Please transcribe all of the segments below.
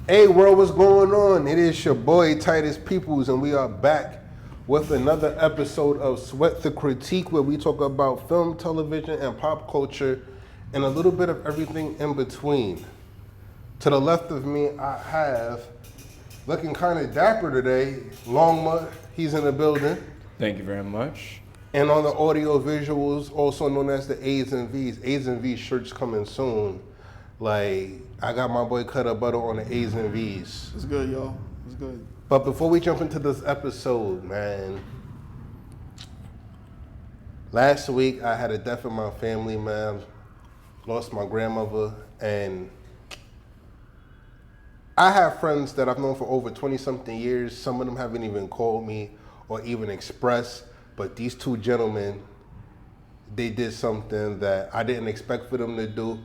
Hey world, what's going on? It is your boy Titus Peoples, and we are back with another episode of Sweat the Critique, where we talk about film, television, and pop culture, and a little bit of everything in between. To the left of me, I have, looking kind of dapper today, Longma. He's in the building. Thank you very much. And on the audio visuals, also known as the A's and V's. A's and V's shirts coming soon. Like, I got my boy Cutter Butter on the A's and V's. It's good, y'all. It's good. But before we jump into this episode, man, last week I had a death in my family, man. Lost my grandmother, and I have friends that I've known for over 20-something years. Some of them haven't even called me or even expressed, but these two gentlemen, they did something that I didn't expect for them to do,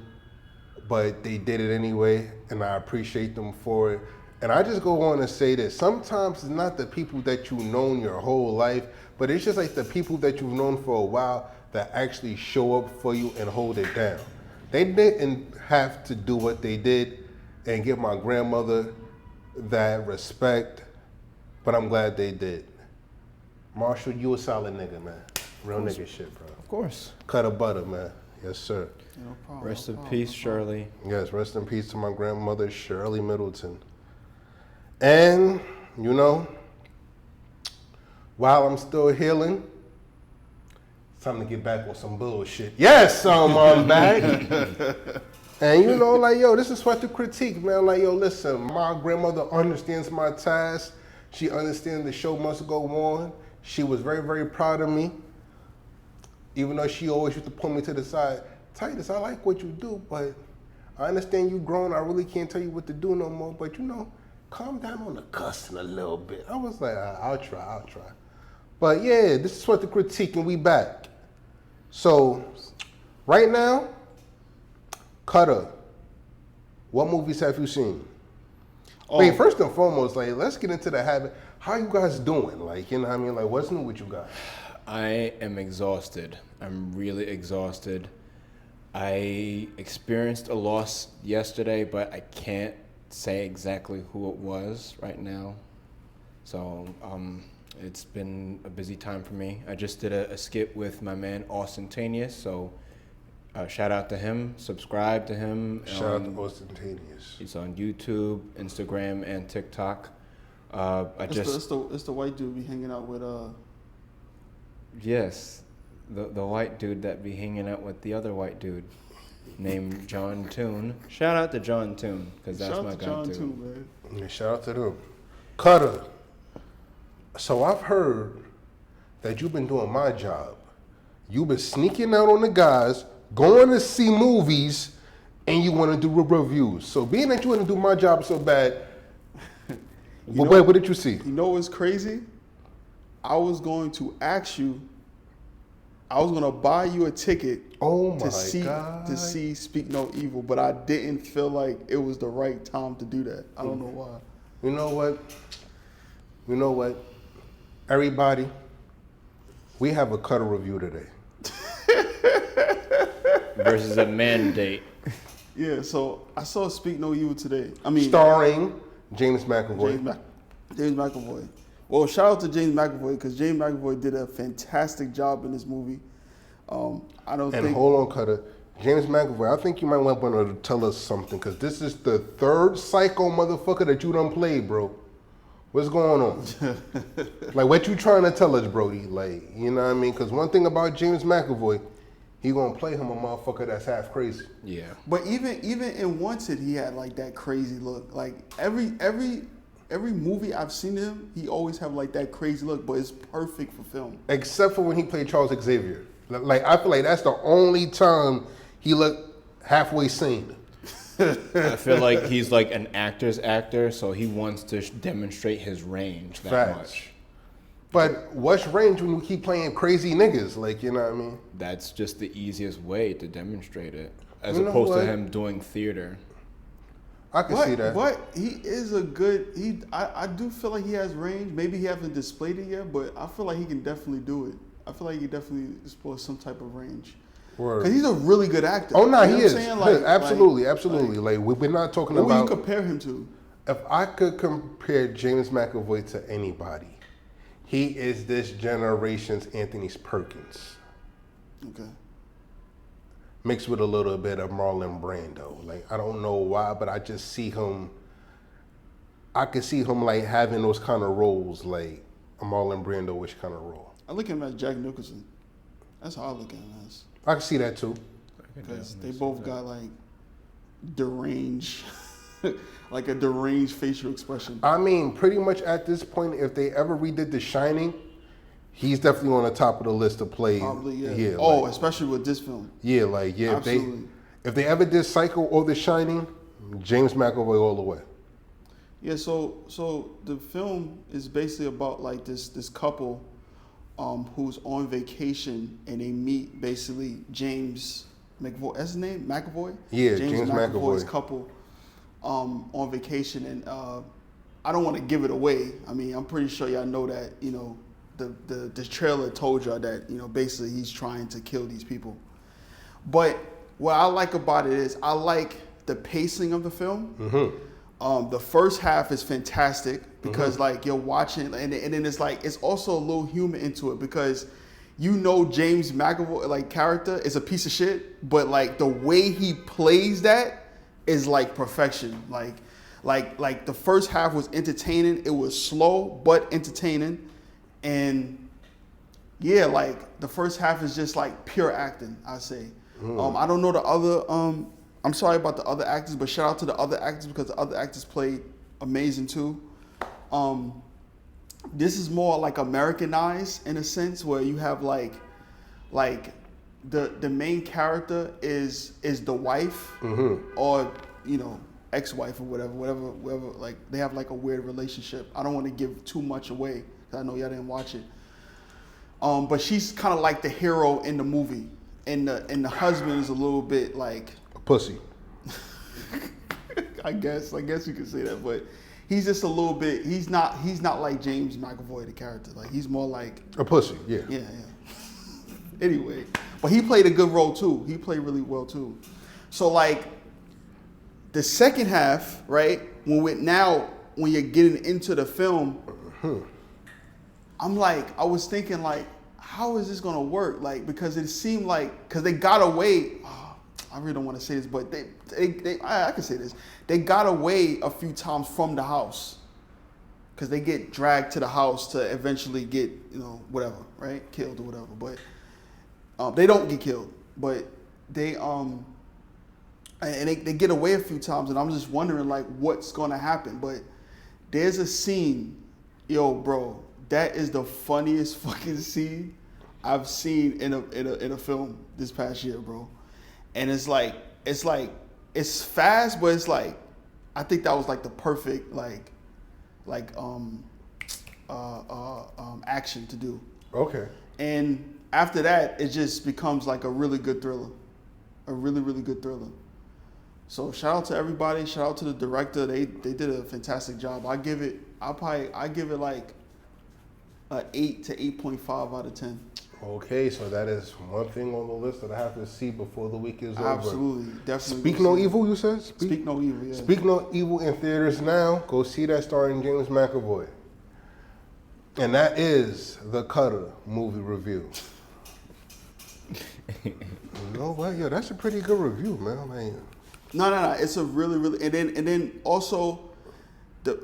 but they did it anyway, and I appreciate them for it. And I just go on and say this: sometimes it's not the people that you've known your whole life, but it's just like the people that you've known for a while that actually show up for you and hold it down. They didn't have to do what they did and give my grandmother that respect, but I'm glad they did. Marshall, you a solid nigga, man. Real nigga shit, bro. Of course. Cutter Butter, man. Yes, sir. No problem. Rest in peace, Shirley. Yes, rest in peace to my grandmother, Shirley Middleton. And, you know, while I'm still healing, it's time to get back on some bullshit. Yes, I'm back. And, you know, like, yo, this is Sweat the Critique, man. Like, yo, listen, my grandmother understands my task. She understands the show must go on. She was very, very proud of me. Even though she always used to pull me to the side. Titus, I like what you do, but I understand you grown. I really can't tell you what to do no more. But, you know, calm down on the cussing a little bit. I was like, I'll try. But, yeah, this is Sweat the Critique, and we back. So, right now, Cutter, what movies have you seen? Oh. Wait, first and foremost, like, let's get into the habit. How you guys doing? Like, you know what I mean? Like, what's new with you guys? I am exhausted. I'm really exhausted. I experienced a loss yesterday, but I can't say exactly who it was right now. So it's been a busy time for me. I just did a skit with my man Austentanious, so shout out to him. Subscribe to him. Shout out to Austentanious. He's on YouTube, Instagram, and TikTok. It's the white dude be hanging out with Yes, the white dude that be hanging out with the other white dude named John Toon. Shout out to John Toon, because that's my guy John too. man. Yeah, shout out to them. Cutter, so I've heard that you've been doing my job. You've been sneaking out on the guys, going to see movies, and you want to do reviews. So being that you want to do my job so bad, what did you see? You know what's crazy? I was going to ask you. I was gonna buy you a ticket to see Speak No Evil, but I didn't feel like it was the right time to do that. I don't know why. You know what? Everybody, we have a Cutter review today. Versus a mandate. Yeah, so I saw Speak No Evil today. Starring James McAvoy. James McAvoy. Well, shout out to James McAvoy, because James McAvoy did a fantastic job in this movie. Hold on, Cutter. James McAvoy, I think you might want to tell us something, because this is the third psycho motherfucker that you done played, bro. What's going on? Like, what you trying to tell us, Brody? Like, you know what I mean? Because one thing about James McAvoy, he gonna play him a motherfucker that's half crazy. Yeah. But even in Wanted, he had like that crazy look. Like every movie I've seen him, he always have like that crazy look, but it's perfect for film. Except for when he played Charles Xavier. Like, I feel like that's the only time he looked halfway sane. I feel like he's like an actor's actor, so he wants to demonstrate his range that much. But what's range when you keep playing crazy niggas? Like, you know what I mean? That's just the easiest way to demonstrate it, as opposed to him doing theater. I can see that. But he is a good. I do feel like he has range. Maybe he hasn't displayed it yet, but I feel like he can definitely do it. I feel like he can definitely display some type of range. Because he's a really good actor. Oh no, you know he is. Like, absolutely. Like, we're not talking what about. What would you compare him to? If I could compare James McAvoy to anybody, he is this generation's Anthony Perkins. Okay. Mixed with a little bit of Marlon Brando. Like, I don't know why, but I just see him. I could see him like having those kind of roles, like a Marlon Brando-ish kind of role. I look at him as Jack Nicholson. That's how I look at him as. I can see that too. Because they both got like deranged, like a deranged facial expression. I mean, pretty much at this point, if they ever redid The Shining, he's definitely on the top of the list to play. Probably, yeah. Yeah, oh, like, especially with this film. Yeah, like, yeah. Absolutely. If they ever did Psycho or The Shining, James McAvoy all the way. Yeah, so the film is basically about like this couple who's on vacation and they meet basically James McAvoy. That's his name? McAvoy? Yeah, James McAvoy's McAvoy. couple on vacation, and I don't want to give it away. I mean, I'm pretty sure y'all know that, you know, the trailer told y'all that, you know, basically he's trying to kill these people. But what I like about it is I like the pacing of the film. Mm-hmm. The first half is fantastic because like you're watching and then it's like it's also a little humor into it because you know James McAvoy like character is a piece of shit, but like the way he plays that is like perfection. Like the first half was entertaining. It was slow but entertaining, and yeah, like the first half is just like pure acting, I say. I don't know the other. I'm sorry about the other actors, but shout out to the other actors because the other actors played amazing too. This is more like Americanized in a sense where you have like the main character is the wife or, you know, ex-wife or whatever. Like they have like a weird relationship. I don't want to give too much away because I know y'all didn't watch it. But she's kind of like the hero in the movie, and the husband is a little bit like pussy. I guess you could say that, but he's just a little bit. He's not like James McAvoy, the character. Like he's more like a pussy. Yeah. Yeah. Anyway, but he played a good role too. He played really well too. So like the second half, right? When you're getting into the film, I'm like, I was thinking like, how is this gonna work? Like because it seemed like because they got away. I really don't want to say this, but I can say this. They got away a few times from the house because they get dragged to the house to eventually get, you know, whatever, right? Killed or whatever. But they don't get killed, but they get away a few times, and I'm just wondering like what's gonna happen. But there's a scene, yo, bro, that is the funniest fucking scene I've seen in a film this past year, bro. And it's fast, but it's like, I think that was like the perfect action to do. Okay. And after that, it just becomes like a really good thriller, a really, really good thriller. So shout out to everybody. Shout out to the director. They did a fantastic job. I give it like an 8 to 8.5 out of 10. Okay, so that is one thing on the list that I have to see before the week is over. Absolutely, definitely. Speak No Evil, you said? Speak No Evil, yeah. Speak No Evil in theaters now. Go see that starring James McAvoy. And that is the Cutter movie review. You know what? Yeah, that's a pretty good review, man. Man. No. It's a really, really, and then also the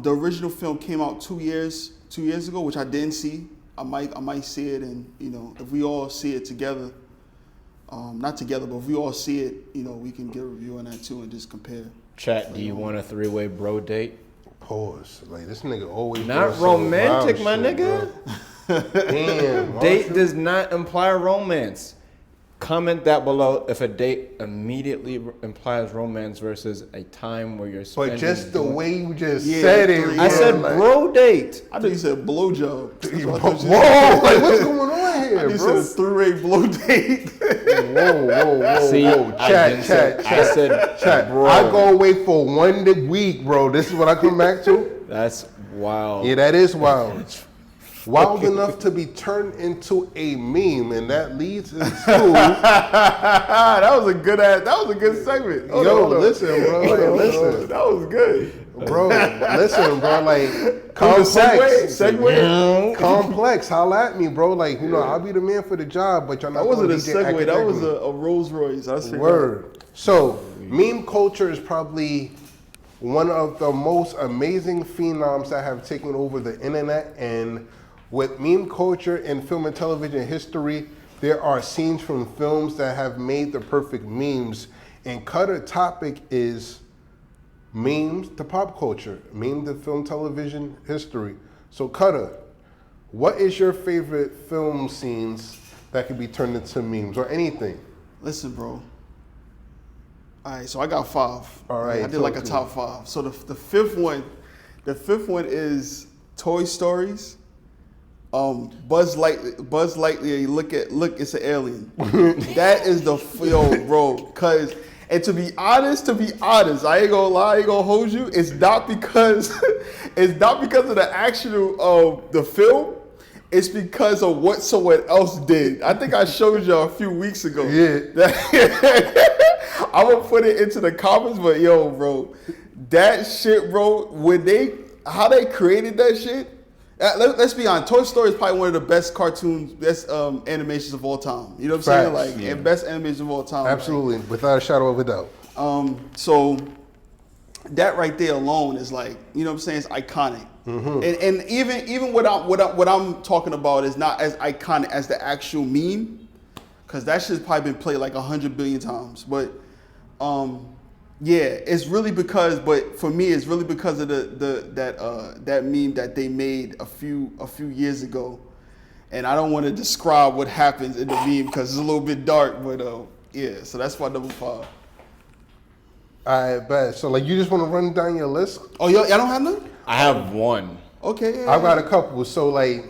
original film came out 2 years ago, which I didn't see. I might see it, and you know, if we all see it together, not together, but if we all see it, you know, we can get a review on that too and just compare. Chat, do you want a 3-way bro date? Pause. Like this nigga always not romantic, my nigga. Damn. Date does not imply romance. Comment that below if a date immediately implies romance versus a time where you're spending. But just the way you just said it. I said like, bro date. I thought you said blowjob. Whoa, like what's going on here, bro? You said a 3-way blow date. Whoa. See, Chat. I said chat. Bro. I go away for 1 week, bro. This is what I come back to? That's wild. Yeah, that is wild. wild enough to be turned into a meme, and that leads into that was a good segment. Hold on. Listen, bro. Listen, that was good, bro. Listen, bro. Like complex, complex. Holla at me, bro. Like I'll be the man for the job, but y'all not. That wasn't a segue. That was a Rolls Royce. I see. Word. So meme culture is probably one of the most amazing phenoms that have taken over the internet. And with meme culture in film and television history, there are scenes from films that have made the perfect memes. And Cutter topic is memes to pop culture, meme to film television history. So Cutter, what is your favorite film scenes that could be turned into memes or anything? Listen, bro. All right, so I got 5. All right, I did like a top 5. So the fifth one is Toy Stories. Buzz Lightyear, look, it's an alien. That is the bro. And to be honest, I ain't gonna lie, I ain't gonna hold you. It's not because of the actual the film. It's because of what someone else did. I think I showed you a few weeks ago. Yeah. I'm gonna put it into the comments, but yo, bro, that shit, bro, how they created that shit. Let's be honest. Toy Story is probably one of the best cartoons, best animations of all time. You know what I'm saying? And best animation of all time. Absolutely, without a shadow of a doubt. So that right there alone is like, you know what I'm saying? It's iconic. Mm-hmm. And even what I'm talking about is not as iconic as the actual meme, because that shit's probably been played like 100 billion times. But it's really because. But for me, it's really because of that meme that they made a few years ago, and I don't want to describe what happens in the meme because it's a little bit dark. But so that's my number 5. I bet. So like, you just want to run down your list? Oh, y'all don't have none? I have one. Okay. I've got a couple. So like,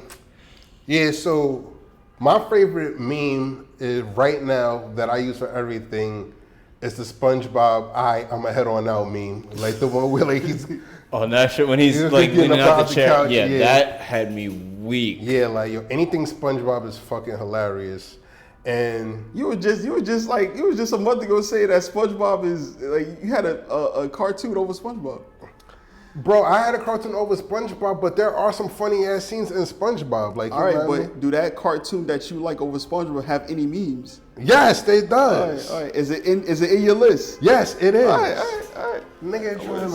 so my favorite meme is right now that I use for everything is the SpongeBob I'm a head on out meme. Like the one where like he's that shit when he's like leaning out the chair. Couch, yeah, that had me weak. Yeah, like anything SpongeBob is fucking hilarious. And you were just a month ago saying that SpongeBob is like, you had a cartoon over SpongeBob. Bro, I had a cartoon over SpongeBob, but there are some funny ass scenes in SpongeBob. Like, all right, but do that cartoon that you like over SpongeBob have any memes? Yes, it does. All right. Is it in your list? Yes, it is. All right. Nigga trying to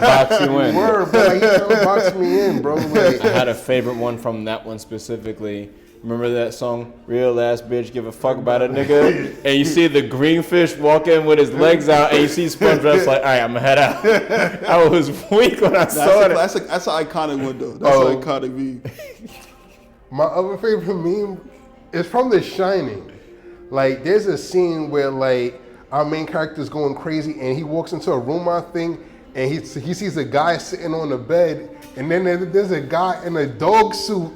box you in. Word, bro. Like, you trying to box me in, bro. Like, I had a favorite one from that one specifically. Remember that song, Real Ass Bitch, Give a Fuck About a Nigga? And you see the green fish walk in with his legs out, and you see SpongeBob's like, all right, I'm going to head out. I was weak when I saw it. That's an iconic one, though. That's an iconic meme. My other favorite meme is from The Shining. Like, there's a scene where, like, our main character's going crazy, and he walks into a room, I think, and he sees a guy sitting on the bed, and then there's a guy in a dog suit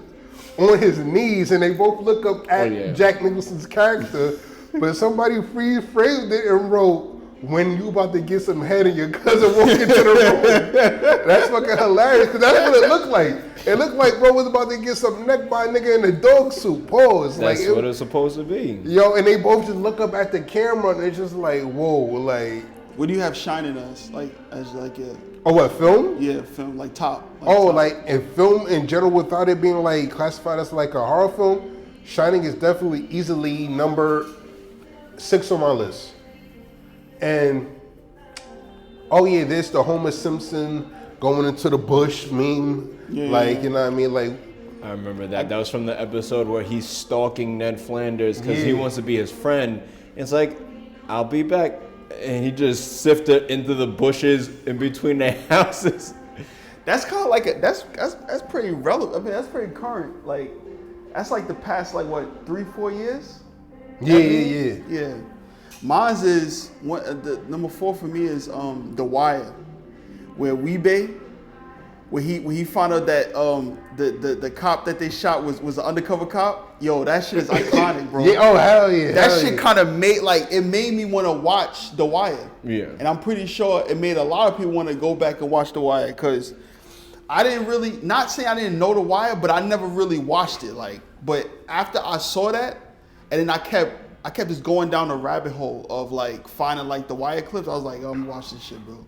on his knees, and they both look up at Jack Nicholson's character, but somebody freeze-framed it and wrote, "When you about to get some head and your cousin walk into the room." That's fucking hilarious, because that's what it looked like. It looked like bro was about to get some neck by a nigga in a dog suit. Pause. That's like, what it's supposed to be. Yo, and they both just look up at the camera, and it's just like, whoa, like. What do you have shining as? As a... Oh, what, film? Yeah, film, like top. Like in film in general, without it being like classified as like a horror film, Shining is definitely easily number 6 on my list. And there's the Homer Simpson going into the bush meme. You know what I mean? Like, I remember that. That was from the episode where he's stalking Ned Flanders because he wants to be his friend. It's like, I'll be back. And he just sifted into the bushes in between the houses. That's kind of like that's pretty relevant. I mean, that's pretty current. Like, that's like the past 3-4 years. Yeah. Mine's is the number 4 for me is The Wire, where Weebay, where he found out that the cop that they shot was an undercover cop. Yo, that shit is iconic, bro. Hell yeah. That shit kind of made me want to watch The Wire. Yeah. And I'm pretty sure it made a lot of people want to go back and watch The Wire, because I didn't really, not saying I didn't know The Wire, but I never really watched it. Like, but after I saw that, and then I kept just going down the rabbit hole of like finding like The Wire clips. I was like, I'm gonna watch this shit, bro.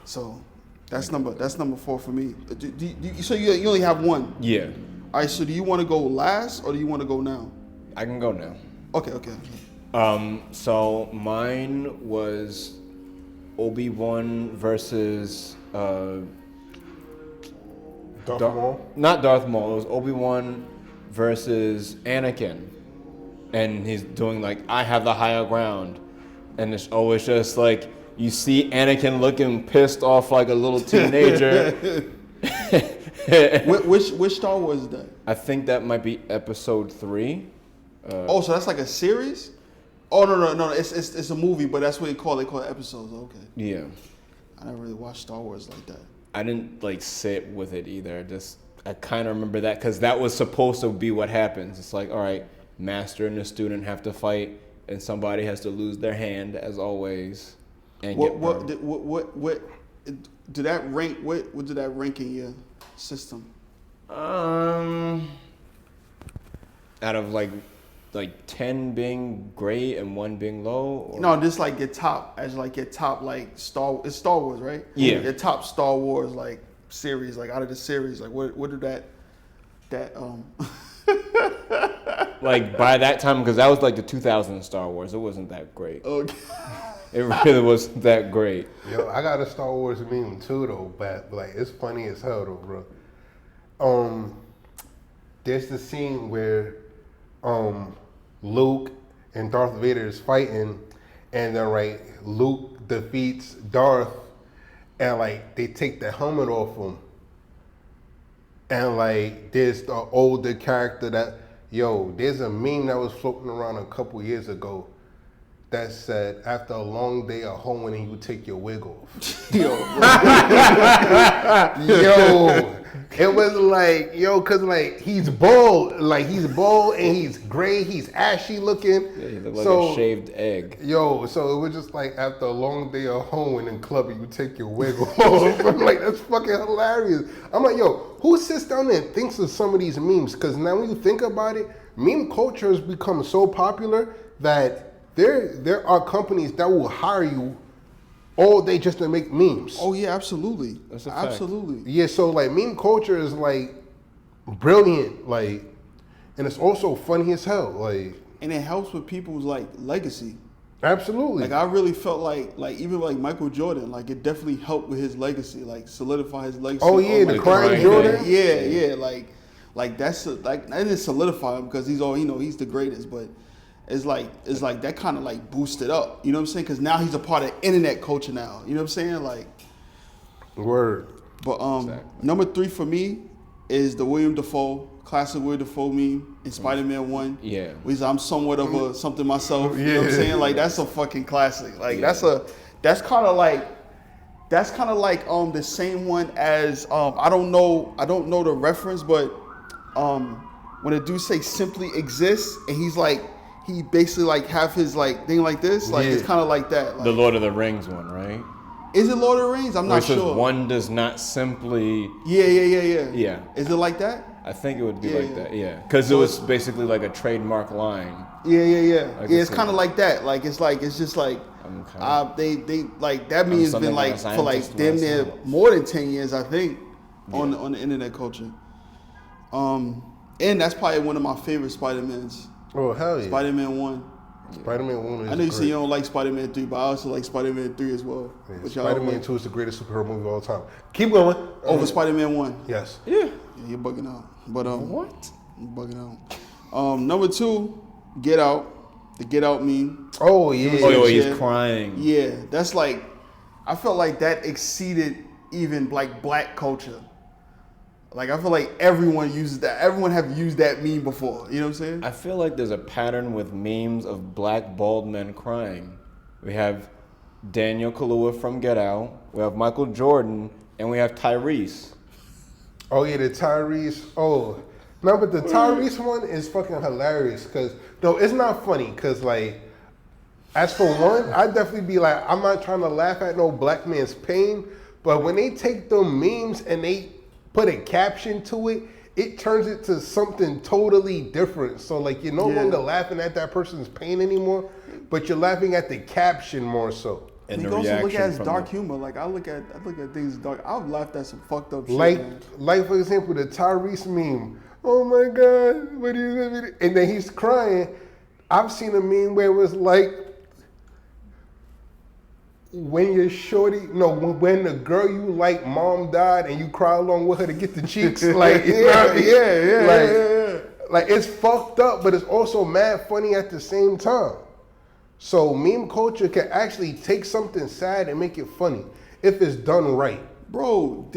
So that's number 4 for me. So you only have one. Yeah. All right. So do you want to go last or do you want to go now? I can go now. Okay. So mine was Obi-Wan versus Darth Maul? Not Darth Maul. It was Obi-Wan versus Anakin, and he's doing like, I have the higher ground, and it's always just like you see Anakin looking pissed off like a little teenager. Which Star Wars is that? I think that might be Episode 3. So that's like a series? Oh no! It's a movie, but that's what they call it episodes. Okay. Yeah. I never really watched Star Wars like that. I didn't like sit with it either. I kind of remember that because that was supposed to be what happens. It's like, all right, master and the student have to fight, and somebody has to lose their hand as always. And what did that rank? What did that rank in your system? Out of like 10 being great and 1 being low? Or? No, just like your top like Star Wars, right? Yeah. Your top Star Wars like series, like out of the series, like what did that like by that time, because that was like the 2000 Star Wars, it wasn't that great. Okay. It really wasn't that great. Yo, I got a Star Wars meme too though, but like it's funny as hell though, bro. There's the scene where Luke and Darth Vader is fighting, and then right, Luke defeats Darth, and like they take the helmet off him, and like there's the older character there's a meme that was floating around a couple years ago that said, after a long day of hoeing, you take your wig off. Yo, it was like, cause like he's bald and he's gray, he's ashy looking. Yeah, he looked like a shaved egg. So it was just like after a long day of hoeing and clubbing, you take your wig off. I'm like, that's fucking hilarious. I'm like, who sits down there and thinks of some of these memes? Cause now when you think about it, meme culture has become so popular that there are companies that will hire you all day just to make memes. Oh yeah, absolutely. That's a fact. Absolutely. Yeah, so like meme culture is like brilliant, like, and it's also funny as hell, like. And it helps with people's like legacy. Absolutely. Like I really felt like even like Michael Jordan, like it definitely helped with his legacy, like solidify his legacy. Oh yeah, the crying Jordan. Yeah, like that's like I didn't solidify him because he's he's the greatest, but it's like that kind of like boosted up. You know what I'm saying? Because now he's a part of internet culture now. You know what I'm saying? Like. Word. But exactly. Number 3 for me is the William Dafoe, classic William Dafoe meme in Spider-Man 1. Yeah. Which I'm somewhat of a something myself. You know what I'm saying? Like that's a fucking classic. Like that's kind of like the same one as I don't know the reference, but when a dude say simply exists and he basically like have his like thing like this, like it's kind of like that. Like, the Lord of the Rings one, right? Is it Lord of the Rings? I'm not sure. One does not simply. Yeah. Yeah. Is it like that? I think it would be like that. Yeah, because it was basically like a trademark line. Yeah. It's kind of like that. Like it's just like they like that meme has been like for like damn near more than 10 years, I think, on the internet culture. And that's probably one of my favorite Spider-Mans. Oh hell yeah! Spider-Man 1. Spider-Man 1 is I know you say you don't like Spider-Man 3, but I also like Spider-Man 3 as well. Yeah, Spider-Man 2 is the greatest superhero movie of all time. Keep going. Over Spider-Man 1? Yes. Yeah, you're bugging out. But what? You're bugging out. Number 2, Get Out. The Get Out meme. Oh yeah. Oh, he's crying. Yeah, that's like, I felt like that exceeded even like black culture. Like I feel like everyone uses that. Everyone have used that meme before. You know what I'm saying? I feel like there's a pattern with memes of black bald men crying. We have Daniel Kaluuya from Get Out. We have Michael Jordan, and we have Tyrese. Oh yeah, the Tyrese. Oh no, but the Tyrese one is fucking hilarious because it's not funny because like, as for one, I'd definitely be like, I'm not trying to laugh at no black man's pain. But when they take them memes and they put a caption to it, it turns it to something totally different. So like you're no longer laughing at that person's pain anymore, but you're laughing at the caption more so. And you can also look at his dark humor. Like I look at things dark. I've laughed at some fucked up shit. Like for example, the Tyrese meme. Oh my God, what do you? And then he's crying. I've seen a meme where it was like, when when the girl you like mom died and you cry along with her to get the cheeks, like like it's fucked up, but it's also mad funny at the same time. So meme culture can actually take something sad and make it funny if it's done right. Bro,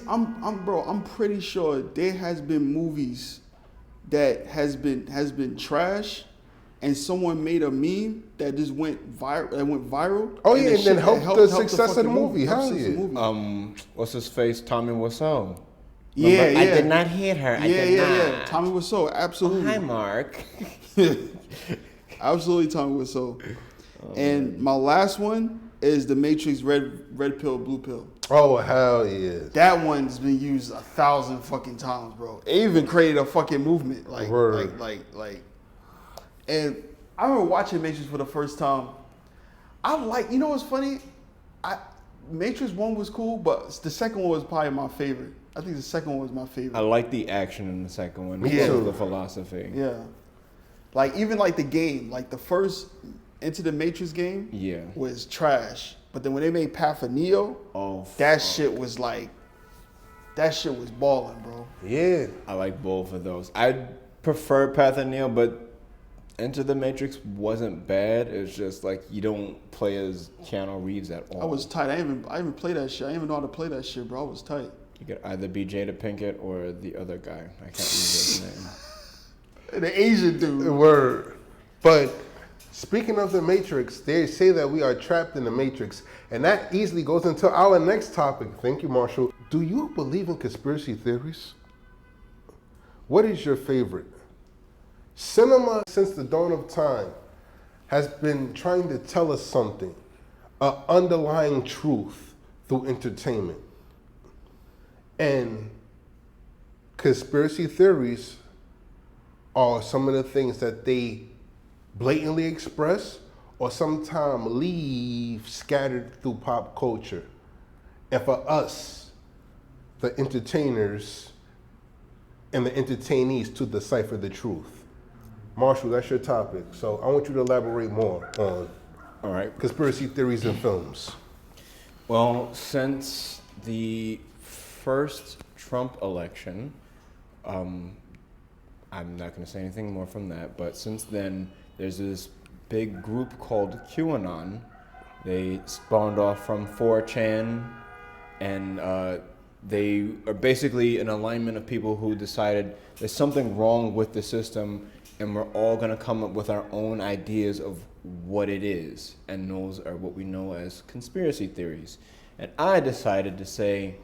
I'm pretty sure there has been movies that has been trash, and someone made a meme that just went viral. Oh yeah, and then helped the success of the movie. Hell yeah. What's his face? Tommy Wiseau. Yeah, I did not hit her. Yeah. Tommy Wiseau, absolutely. Oh, hi, Mark. Absolutely, Tommy Wiseau. And my last one is The Matrix Red Pill, Blue Pill. Oh, hell yeah. That one's been used 1,000 fucking times, bro. It even created a fucking movement. Like. And I remember watching Matrix for the first time. You know what's funny? Matrix 1 was cool, but the second one was probably my favorite. I think the second one was my favorite. I like the action in the second one. Yeah. The philosophy. Yeah. Like, even like the game, like the first Into the Matrix game was trash. But then when they made Path of Neo, that shit was balling, bro. Yeah. I like both of those. I prefer Path of Neo, but Into the Matrix wasn't bad. It's just like you don't play as Keanu Reeves at all. I was tight. I even play that shit. I didn't even know how to play that shit, bro. I was tight. You could either be Jada Pinkett or the other guy. I can't remember his name. The Asian dude. Word. But speaking of the Matrix, they say that we are trapped in the Matrix. And that easily goes into our next topic. Thank you, Marshall. Do you believe in conspiracy theories? What is your favorite? Cinema, since the dawn of time, has been trying to tell us something, an underlying truth through entertainment. And conspiracy theories are some of the things that they blatantly express or sometimes leave scattered through pop culture. And for us, the entertainers and the entertainees, to decipher the truth. Marshall, that's your topic. So I want you to elaborate more on conspiracy theories in films. Well, since the first Trump election, I'm not going to say anything more from that, but since then, there's this big group called QAnon. They spawned off from 4chan, and they are basically an alignment of people who decided there's something wrong with the system, and we're all going to come up with our own ideas of what it is. And those are what we know as conspiracy theories. And I decided to say,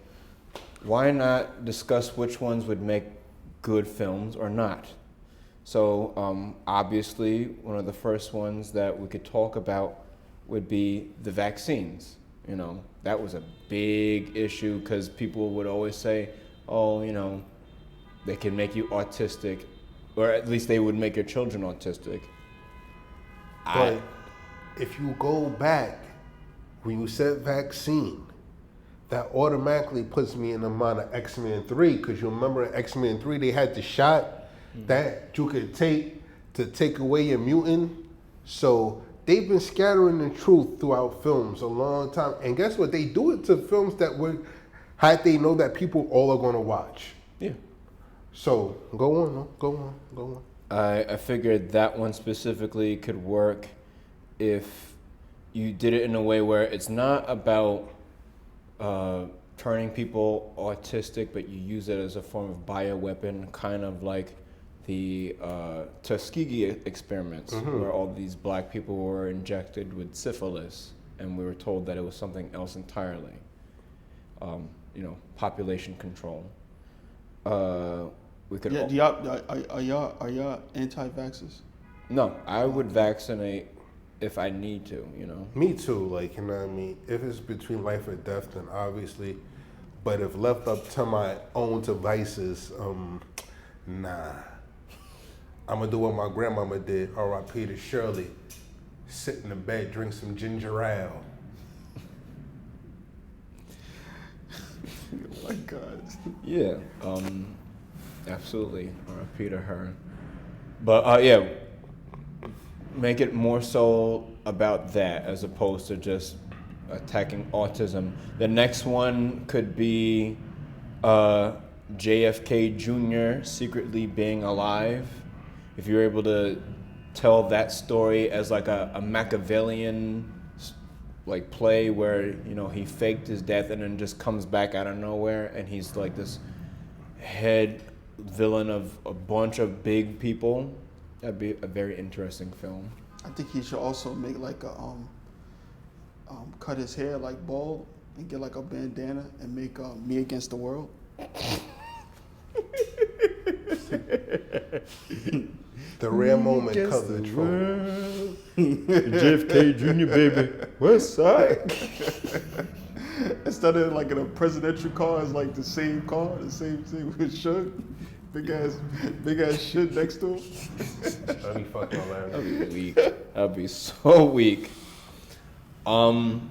why not discuss which ones would make good films or not? So obviously, one of the first ones that we could talk about would be the vaccines. You know, that was a big issue because people would always say, oh, you know, they can make you autistic, or at least they would make your children autistic. But if you go back, when you said vaccine, that automatically puts me in the mind of X-Men 3, because you remember in X-Men 3, they had the shot that you could take to take away your mutant. So they've been scattering the truth throughout films a long time. And guess what? They do it to films that had they know that people all are going to watch. Yeah. So go on. I figured that one specifically could work if you did it in a way where it's not about turning people autistic, but you use it as a form of bioweapon, kind of like the Tuskegee experiments, where all these black people were injected with syphilis, and we were told that it was something else entirely. Population control. We could. Are y'all anti-vaxxers? No, I would vaccinate if I need to, you know. Me too, like, you know what I mean? If it's between life or death, then obviously. But if left up to my own devices, nah. I'm gonna do what my grandmama did, R.I.P. to Shirley. Sit in the bed, drink some ginger ale. Oh my God. Yeah, absolutely. R.I.P. to her. But yeah, make it more so about that as opposed to just attacking autism. The next one could be JFK Jr. secretly being alive. If you're able to tell that story as like a Machiavellian like play where, you know, he faked his death and then just comes back out of nowhere and he's like this head villain of a bunch of big people, that'd be a very interesting film. I think he should also make like a cut his hair like bald and get like a bandana and make Me Against the World. The rare moment covered from JFK Jr. baby, West Side. Instead of like in a presidential car, it's like the same car, the same thing with Suge. Big ass shit next to him. That'd be fucking hilarious. That'd be weak. That'd be so weak. Of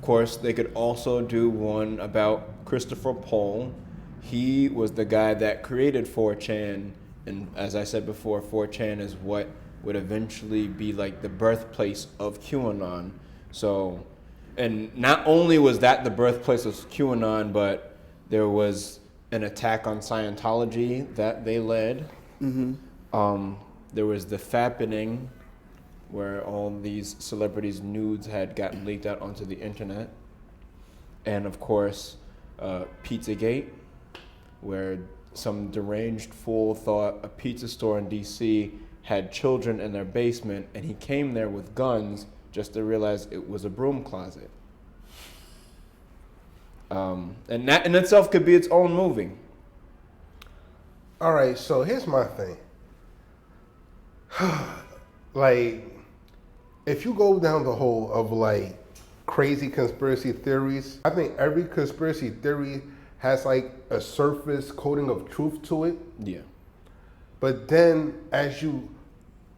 course, they could also do one about Christopher Pohl. He was the guy that created 4chan, and as I said before, 4chan is what would eventually be like the birthplace of QAnon. So, and not only was that the birthplace of QAnon, but there was an attack on Scientology that they led. Mm-hmm. There was the fappening, where all these celebrities' nudes had gotten leaked out onto the internet. And of course, Pizzagate, where some deranged fool thought a pizza store in DC had children in their basement, and he came there with guns just to realize it was a broom closet. And that in itself could be its own movie. All right, so here's my thing. Like, if you go down the hole of like crazy conspiracy theories, I think every conspiracy theory has like a surface coating of truth to it. Yeah. But then as you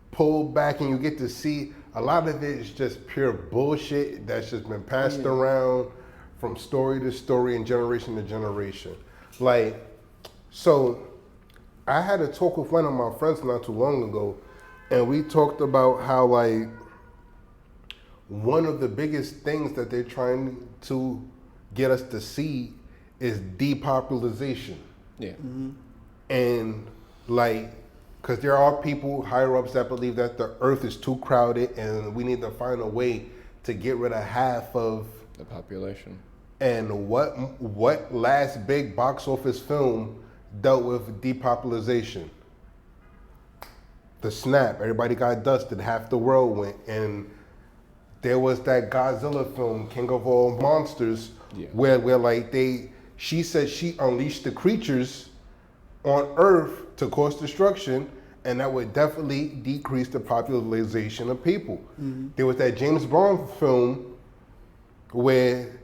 pull back and you get to see a lot of it is just pure bullshit that's just been passed around from story to story and generation to generation. Like, so I had a talk with one of my friends not too long ago, and we talked about how like one of the biggest things that they're trying to get us to see is depopulation. Yeah. Mm-hmm. And like, because there are people higher ups that believe that the earth is too crowded and we need to find a way to get rid of half of The population. And what last big box office film dealt with depopulation? The Snap. Everybody got dusted. Half the world went. And there was that Godzilla film, King of All Monsters, where like she said she unleashed the creatures on Earth to cause destruction, and that would definitely decrease the popularization of people. Mm-hmm. There was that James Bond film where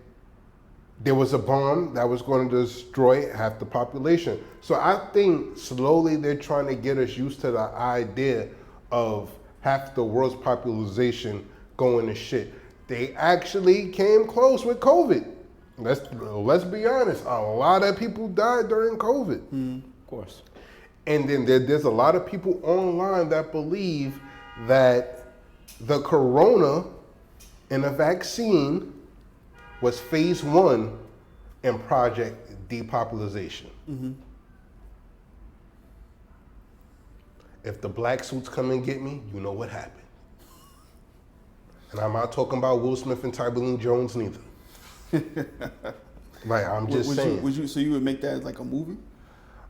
there was a bomb that was going to destroy half the population. So I think slowly they're trying to get us used to the idea of half the world's population going to shit. They actually came close with COVID. Let's be honest. A lot of people died during COVID. Of course. And then there's a lot of people online that believe that the corona and the vaccine was phase 1 in Project Depopulation. Mm-hmm. If the black suits come and get me, you know what happened. And I'm not talking about Will Smith and Tyler Jones neither. Like, I'm just saying. So you would make that as like a movie?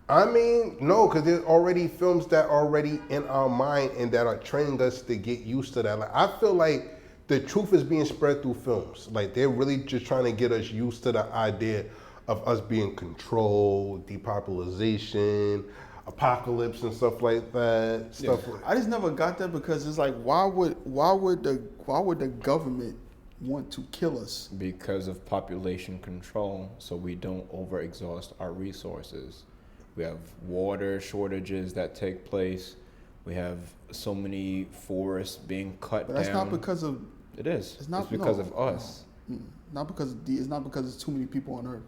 I mean, no, because there's already films that are already in our mind and that are training us to get used to that. Like, I feel like the truth is being spread through films. Like, they're really just trying to get us used to the idea of us being controlled, depopulation, apocalypse and stuff like that. I just never got that because it's like, why would the government want to kill us? Because of population control, so we don't overexhaust our resources. We have water shortages that take place. We have so many forests being cut down. But that's not because of. It is. It's because of us. Not because it's not because there's too many people on Earth.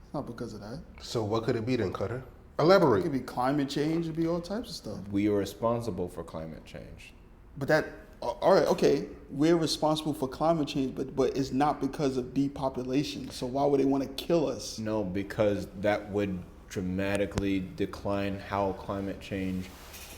It's not because of that. So what could it be then, Cutter? Elaborate. It could be climate change. It could be all types of stuff. We are responsible for climate change. But that, all right, okay, we're responsible for climate change, but it's not because of depopulation. So why would they want to kill us? No, because that would dramatically decline how climate change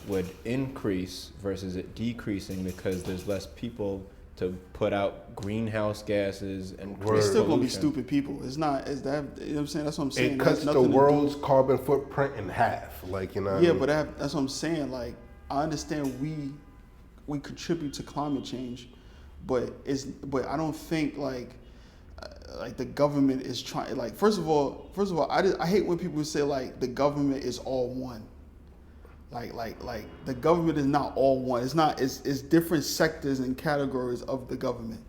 would increase versus it decreasing because there's less people to put out greenhouse gases and it's still gonna be stupid people. It's not. Is that, you know what I'm saying? That's what I'm saying. It cuts the world's carbon footprint in half. Like, you know. Yeah, but that's what I'm saying. Like, I understand we contribute to climate change, but I don't think like the government is trying. Like, first of all, I hate when people say like the government is all one. Like the government is not all one. It's not. It's different sectors and categories of the government,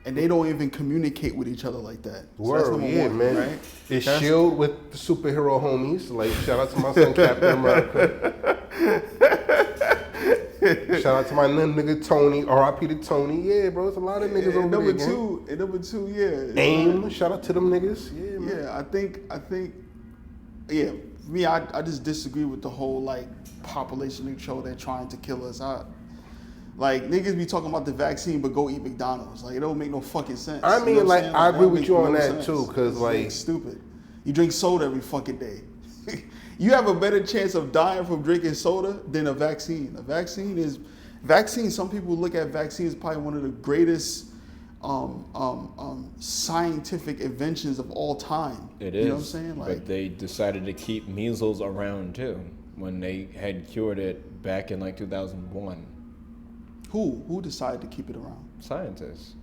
and they don't even communicate with each other like that. So that's number one, man. Right? It's SHIELD with the superhero homies. Like, shout out to my son Captain America. Shout out to my nigga Tony. R.I.P. to Tony. Yeah, bro. It's a lot of niggas over there. Number two, yeah. AIM. Shout out to them niggas. Yeah, man. Yeah, I think. Yeah, me, I just disagree with the whole like population control. They're trying to kill us. Like, niggas be talking about the vaccine, but go eat McDonald's. Like, it don't make no fucking sense. I mean, you know like, I agree with you on that sense. too, because like, it's stupid. You drink soda every fucking day. You have a better chance of dying from drinking soda than a vaccine. Some people look at vaccines as probably one of the greatest scientific inventions of all time. It is. You know what I'm saying? Like, but they decided to keep measles around too when they had cured it back in like 2001. Who decided to keep it around? Scientists.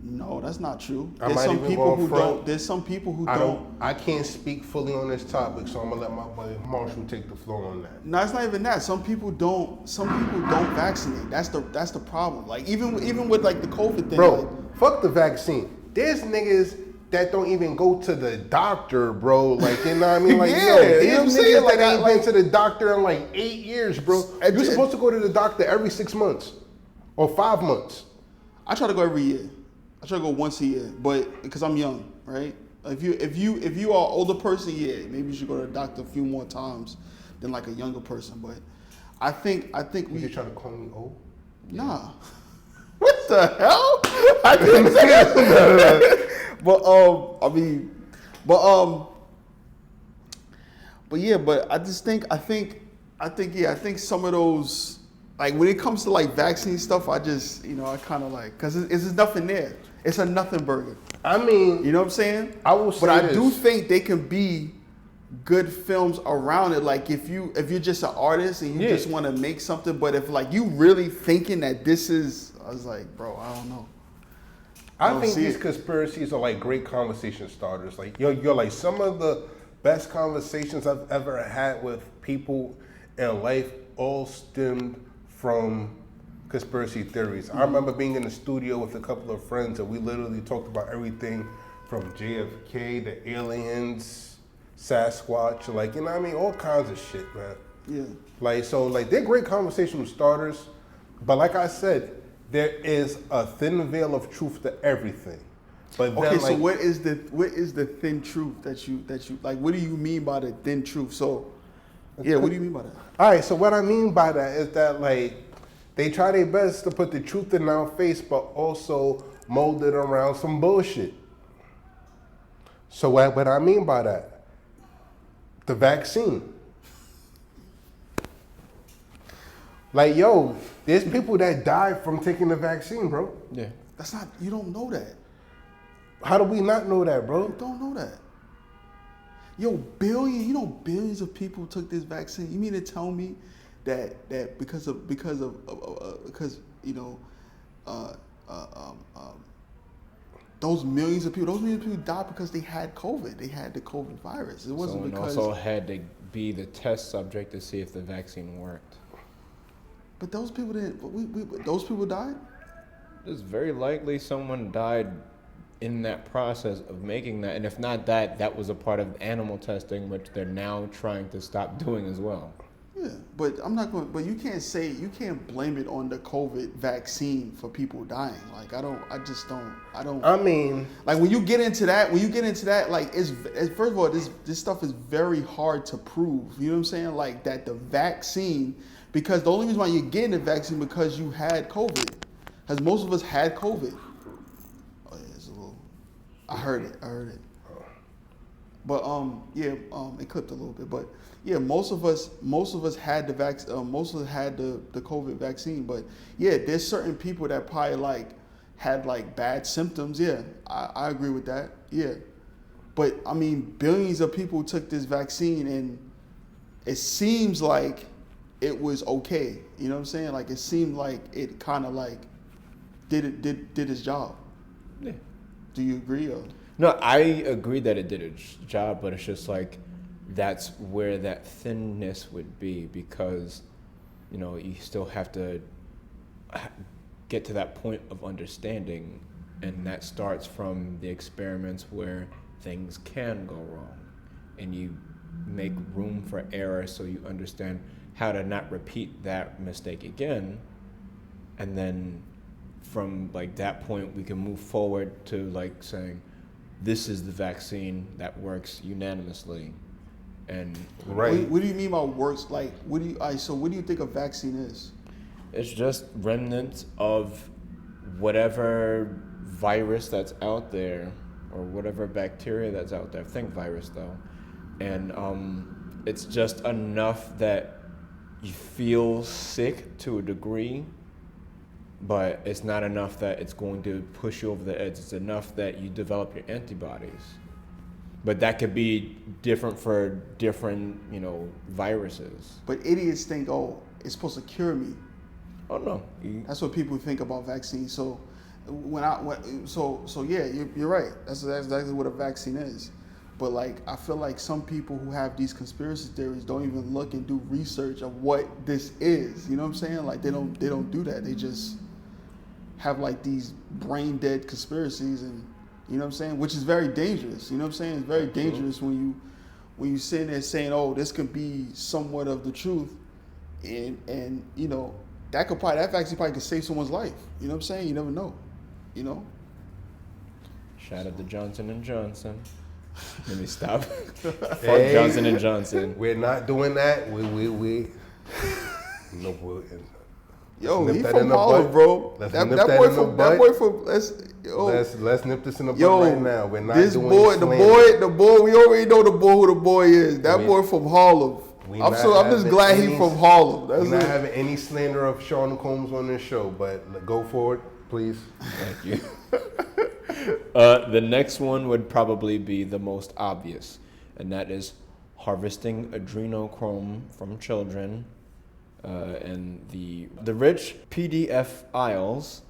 No, that's not true. There's some people who don't. There's some people who don't. I can't speak fully on this topic, so I'm gonna let my boy Marshall take the floor on that. No, it's not even that. Some people don't vaccinate. That's the problem. Like, even with like the COVID thing. Bro, like, fuck the vaccine. There's niggas that don't even go to the doctor, bro. Like, you know what I mean? Like, yeah, yo, there's you know what I'm niggas saying? that ain't been to the doctor in like 8 years, bro. You're supposed to go to the doctor every 6 months or 5 months. I try to go every year. I try to go once a year, but because I'm young, right? If you are an older person, yeah, maybe you should go to the doctor a few more times than like a younger person. But I think we. You trying to call me old? Nah. What the hell? I didn't say that. But I think some of those, like, when it comes to like vaccine stuff, I just, I kind of like, because it's nothing there. It's a nothing burger. I mean, you know what I'm saying? I will say but I this. do think they can be good films around it. Like, if you're just an artist and you just want to make something, but if like you really thinking that this is, I was like, bro, I don't know. I think these conspiracies are like great conversation starters. Like, you're like some of the best conversations I've ever had with people in life all stemmed from conspiracy theories. I remember being in the studio with a couple of friends and we literally talked about everything from JFK to aliens, Sasquatch, like, you know what I mean? All kinds of shit, man. Yeah. Like, so, like, they're great conversation starters, but like I said, there is a thin veil of truth to everything. But then, okay, so what is the thin truth that you like? What do you mean by the thin truth? So, yeah, what do you mean by that? All right, so what I mean by that is that, like, they try their best to put the truth in our face, but also mold it around some bullshit. So what I mean by that, the vaccine. Like, yo, there's people that died from taking the vaccine, bro. Yeah. That's not, you don't know that. How do we not know that, bro? You don't know that. Yo, billions of people took this vaccine. You mean to tell me that because those millions of people died because they had COVID. They had the COVID virus. It wasn't because. Someone also had to be the test subject to see if the vaccine worked. But those people didn't. Those people died. It's very likely someone died in that process of making that, and if not that, that was a part of animal testing, which they're now trying to stop doing as well. Yeah, but I'm not going. But you can't blame it on the COVID vaccine for people dying. Like I don't. I mean, like when you get into that, like it's first of all, this stuff is very hard to prove. You know what I'm saying? Like that the vaccine, because the only reason why you're getting the vaccine because you had COVID, because most of us had COVID. Oh yeah, it's a little. I heard it. But it clipped a little bit, but. Yeah, most of us had the most of us had the COVID vaccine, but yeah, there's certain people that probably had bad symptoms. Yeah, I agree with that. Yeah, but I mean, billions of people took this vaccine, and it seems like it was okay. You know what I'm saying? Like it seemed like it kind of did its job. Yeah. Do you agree? Or? No, I agree that it did its job, but it's just like. That's where that thinness would be because, you still have to get to that point of understanding, and that starts from the experiments where things can go wrong, and you make room for error so you understand how to not repeat that mistake again, and then from that point we can move forward to saying, this is the vaccine that works unanimously. And right. What do you mean by works? Like, what do you think a vaccine is? It's just remnants of whatever virus that's out there or whatever bacteria that's out there. Think virus though. And it's just enough that you feel sick to a degree, but it's not enough that it's going to push you over the edge. It's enough that you develop your antibodies. But that could be different for different, viruses. But idiots think, oh, it's supposed to cure me. Oh no. That's what people think about vaccines. So yeah, you're right. That's exactly what a vaccine is. But I feel like some people who have these conspiracy theories don't even look and do research of what this is. You know what I'm saying? Like they don't do that. They just have these brain dead conspiracies and. You know what I'm saying? Which is very dangerous. You know what I'm saying? It's very dangerous when you sit there saying, "Oh, this could be somewhat of the truth," and that vaccine probably could save someone's life. You know what I'm saying? You never know. Shout out to Johnson & Johnson. Let me stop. Fuck Hey, Johnson & Johnson. We're not doing that. We. No, Yo, he from Harlem, bro. That boy from let's nip this in the bud right now. We're not doing the boy. We already know who the boy is. That boy from Harlem. I'm just glad he's from Harlem. We're not having any slander of Sean Combs on this show, but go forward, please. Thank you. The next one would probably be the most obvious, and that is harvesting adrenochrome from children. And the rich PDF aisles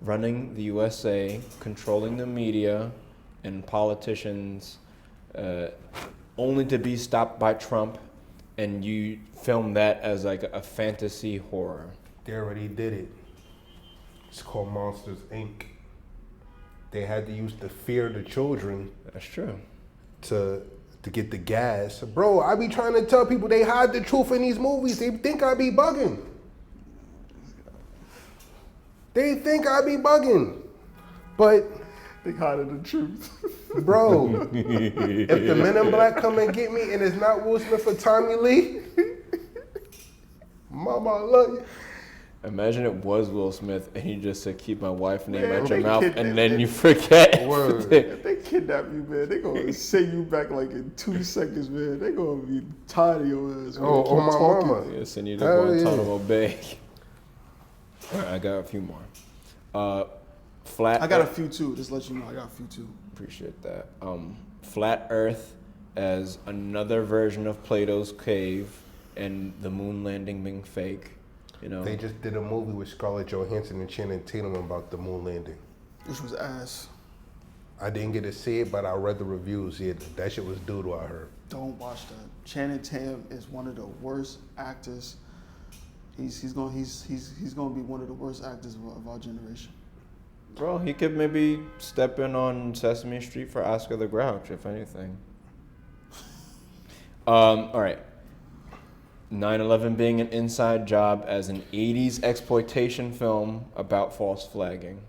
running the USA, controlling the media and politicians, only to be stopped by Trump, and you film that as a fantasy horror. They already did it. It's called Monsters, Inc. They had to use the fear of the children. That's true. To get the gas. Bro, I be trying to tell people they hide the truth in these movies. They think I be bugging. But they hiding the truth. Bro, if the Men in Black come and get me and it's not Will Smith or Tommy Lee, Mama, I love you. Imagine it was Will Smith and he just said, keep my wife's name out your mouth, and then you forget. Word. If they kidnap you, man, they gonna send you back in 2 seconds, man. They gonna be tired of your ass. Oh, my mama. Yeah, send you to Guantanamo Bay. All right, I got a few more. I got a few too. Just let you know, I got a few too. Appreciate that. Flat Earth as another version of Plato's cave and the moon landing being fake. They just did a movie with Scarlett Johansson and Channing Tatum about the moon landing. Which was ass. I didn't get to see it, but I read the reviews. Yeah, that shit was doodle, I heard. Don't watch that. Channing Tatum is one of the worst actors. He's gonna be one of the worst actors of our generation. Bro, he could maybe step in on Sesame Street for Oscar the Grouch, if anything. All right. 9/11 being an inside job as an 80s exploitation film about false flagging.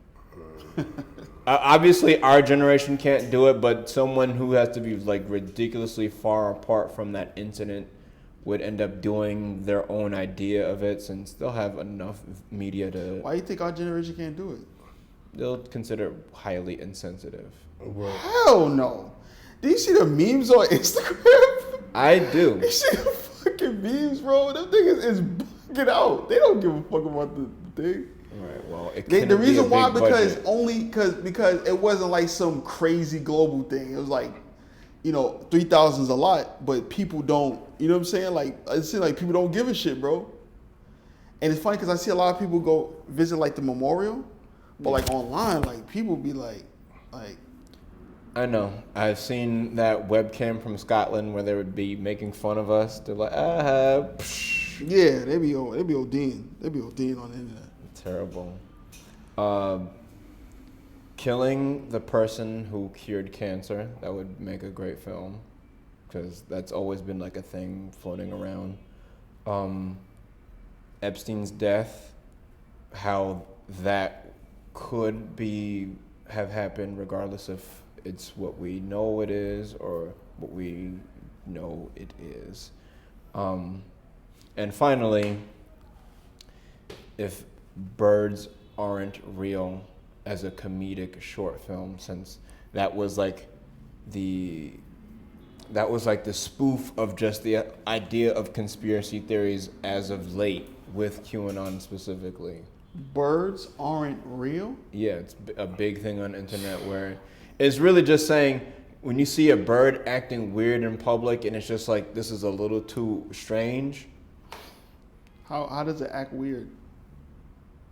Obviously, our generation can't do it, but someone who has to be like ridiculously far apart from that incident would end up doing their own idea of it, since they'll have enough media to. Why do you think our generation can't do it? They'll consider it highly insensitive. Well, Hell no. Do you see the memes on Instagram? I do. You see the fucking memes, bro? Them niggas is bugging out. They don't give a fuck about the thing. All right. Well, The reason why because it wasn't like some crazy global thing. It was like, 3,000 is a lot, but people don't. You know what I'm saying? Like it seems like people don't give a shit, bro. And it's funny because I see a lot of people go visit like the memorial, but like online, like people be like. I know. I've seen that webcam from Scotland where they would be making fun of us. They're like, Yeah, they be ODing. They be ODing on the internet. Terrible. Killing the person who cured cancer. That would make a great film, because that's always been like a thing floating around. Epstein's death. How that could have happened regardless if it's what we know it is or what we know it is. And finally, if birds aren't real as a comedic short film, since that was like the spoof of just the idea of conspiracy theories as of late with QAnon specifically. Birds aren't real? Yeah, it's a big thing on the internet where it's really just saying when you see a bird acting weird in public and it's just like, this is a little too strange. How does it act weird?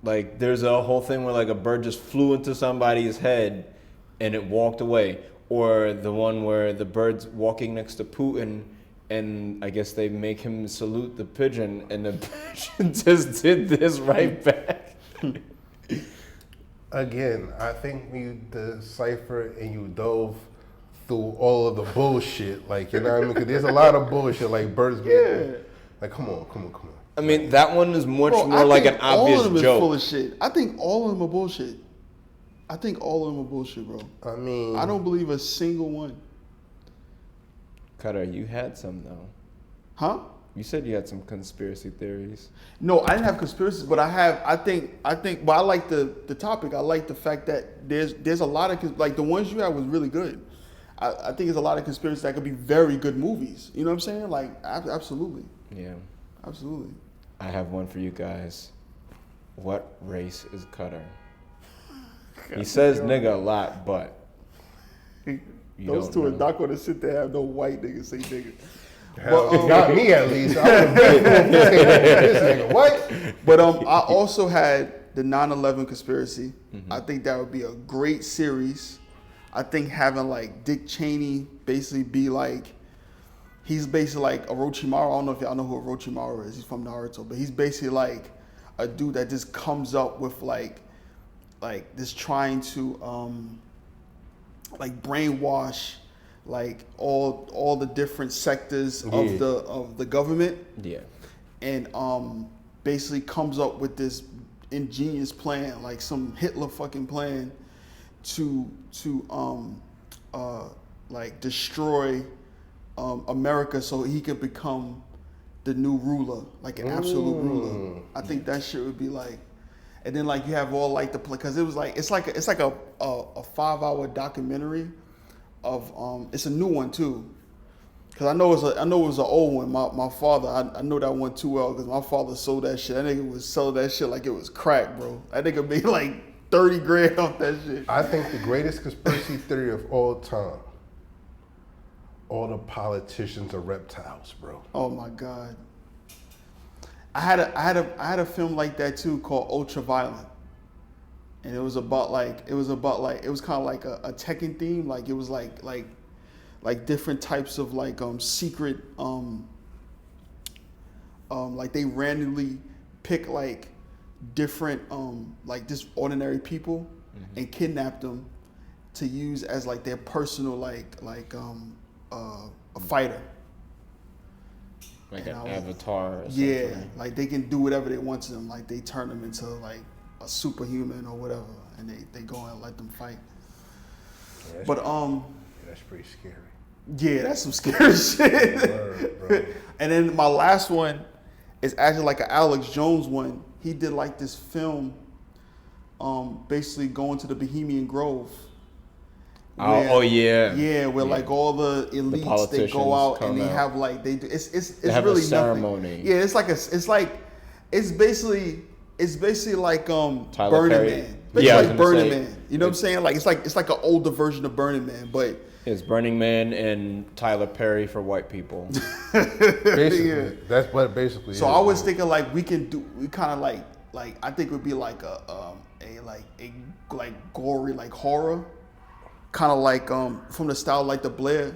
Like there's a whole thing where like a bird just flew into somebody's head and it walked away. Or the one where the bird's walking next to Putin and I guess they make him salute the pigeon and the pigeon just did this right back. Again, I think you deciphered and you dove through all of the bullshit. Like, you know what I mean? Because there's a lot of bullshit. Like, birds being... Like, come on. I mean, that one is much more like an obvious all of them joke. Is full of shit. I think all of them are bullshit. Bro. I mean... I don't believe a single one. Cutter, you had some, though. Huh? You said you had some conspiracy theories. No, I didn't have conspiracies, but I think, but I like the topic. I like the fact that there's a lot of, like the ones you had was really good. I think there's a lot of conspiracies that could be very good movies. You know what I'm saying? Like, absolutely. Yeah. Absolutely. I have one for you guys. What race is Cutter? He says nigga a lot, but those two are not going to sit there and have no white niggas say nigga. But, not me at least. I would have this nigga what? But I also had the 9/11 conspiracy. Mm-hmm. I think that would be a great series. I think having like Dick Cheney basically be like, he's basically like Orochimaru. I don't know if y'all know who Orochimaru is. He's from Naruto, but he's basically like a dude that just comes up with like this trying to like brainwash like all the different sectors of the government. Yeah. And basically comes up with this ingenious plan, like some Hitler fucking plan to like destroy America so he could become the new ruler, like an absolute ruler. I think that shit would be like, and then like you have all like the because it was like it's like a 5-hour documentary of it's a new one too, because I know it was an old one. My father, I know that one too well because my father sold that shit. That nigga was selling that shit like it was crack, bro. That nigga made like 30 grand off that shit. I think the greatest conspiracy theory of all time. All the politicians are reptiles, bro. Oh my God. I had a film like that too called Ultraviolet, and it was kind of like a Tekken theme. Like it was like different types of like secret like they randomly pick like different like just ordinary people and kidnap them to use as like their personal a fighter. Like an avatar. Yeah, like they can do whatever they want to them. Like they turn them into like a superhuman or whatever, and they go and let them fight. Yeah, but that's pretty scary. Yeah, that's some scary shit. Word, bro. And then my last one is actually like an Alex Jones one. He did like this film, basically going to the Bohemian Grove. Where, where like all the elites they go out and they have like they do it's really a ceremony. Nothing. Yeah, it's basically like Tyler Burning Perry. Man. Basically like Burning Man. You know what I'm saying? Like it's like an older version of Burning Man, but it's Burning Man and Tyler Perry for white people. Basically, that's what basically. So I was thinking like we kind of like I think it would be like a gory like horror. Kind of like from the style like the Blair.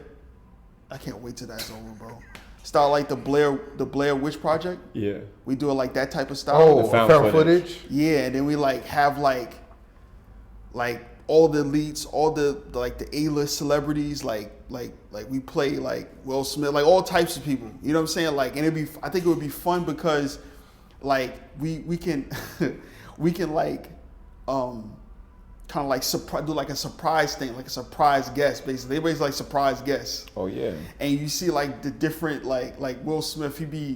I can't wait till that's over, bro. Style like the Blair Witch Project. Yeah. We do it like that type of style. Oh, found footage. Yeah, and then we like have like all the elites, all the like the A-list celebrities, like we play like Will Smith, like all types of people. You know what I'm saying? Like, and I think it would be fun because like we can we can like kind of like do like a surprise thing, like a surprise guest. Basically, everybody's like surprise guests. Oh yeah. And you see like the different like Will Smith, he be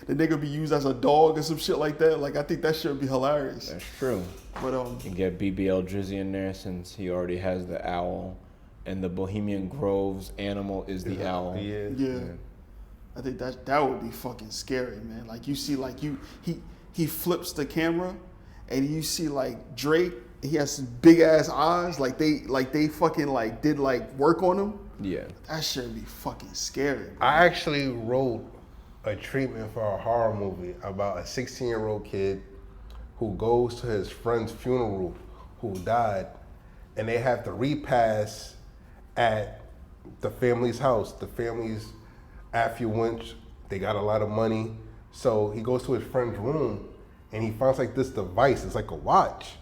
the nigga be used as a dog or some shit like that. Like I think that shit would be hilarious. That's true. But you get BBL Drizzy in there since he already has the owl, and the Bohemian Grove's animal is the owl. Yeah. I think that would be fucking scary, man. Like you see like he flips the camera, and you see like Drake. He has some big ass eyes, like they fucking like did like work on him. Yeah, that shit would be fucking scary. Bro. I actually wrote a treatment for a horror movie about a 16-year-old kid who goes to his friend's funeral who died, and they have the repast at the family's house. The family's affluent, they got a lot of money, so he goes to his friend's room and he finds like this device. It's like a watch.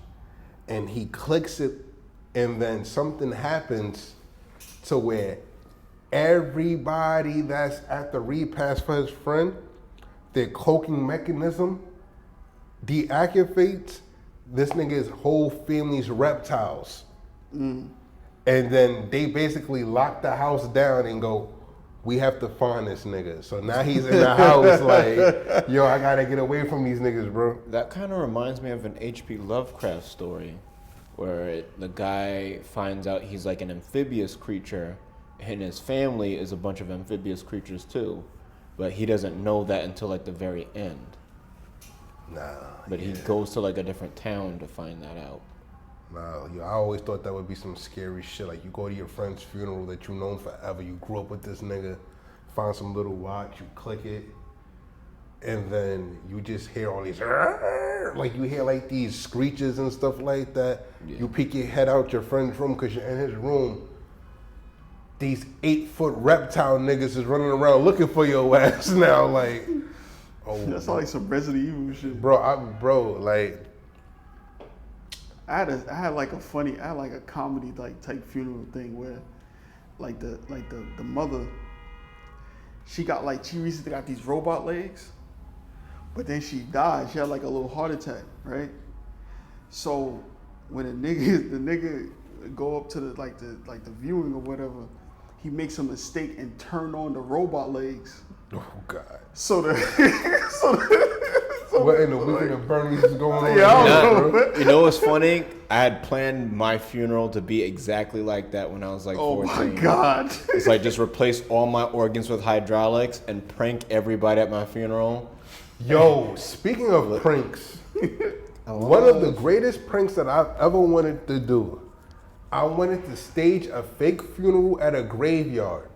And he clicks it, and then something happens to where everybody that's at the repast for his friend, their cloaking mechanism deactivates this nigga's whole family's reptiles. And then they basically lock the house down and go, we have to find this nigga. So now he's in the house like, yo, I gotta get away from these niggas, bro. That kind of reminds me of an H.P. Lovecraft story where the guy finds out he's like an amphibious creature and his family is a bunch of amphibious creatures too. But he doesn't know that until like the very end. But he goes to like a different town to find that out. I always thought that would be some scary shit. Like you go to your friend's funeral that you known forever. You grew up with this nigga, find some little watch, you click it, and then you just hear all these, like you hear like these screeches and stuff like that. Yeah. You peek your head out your friend's room because you're in his room. These 8-foot reptile niggas is running around looking for your ass now. Like, oh, that's like some Resident Evil shit, bro. Like. I had like a comedy like type funeral thing where like the mother she recently got these robot legs, but then she died. She had like a little heart attack, right? So when the nigga go up to the viewing or whatever, he makes a mistake and turn on the robot legs. Oh God. What in the weekend of Bernie's is going on? Yeah, I don't know. You know what's funny? I had planned my funeral to be exactly like that when I was like 14. Oh my God. It's like just replace all my organs with hydraulics and prank everybody at my funeral. Yo, speaking of pranks, one of the greatest pranks that I've ever wanted to do, I wanted to stage a fake funeral at a graveyard.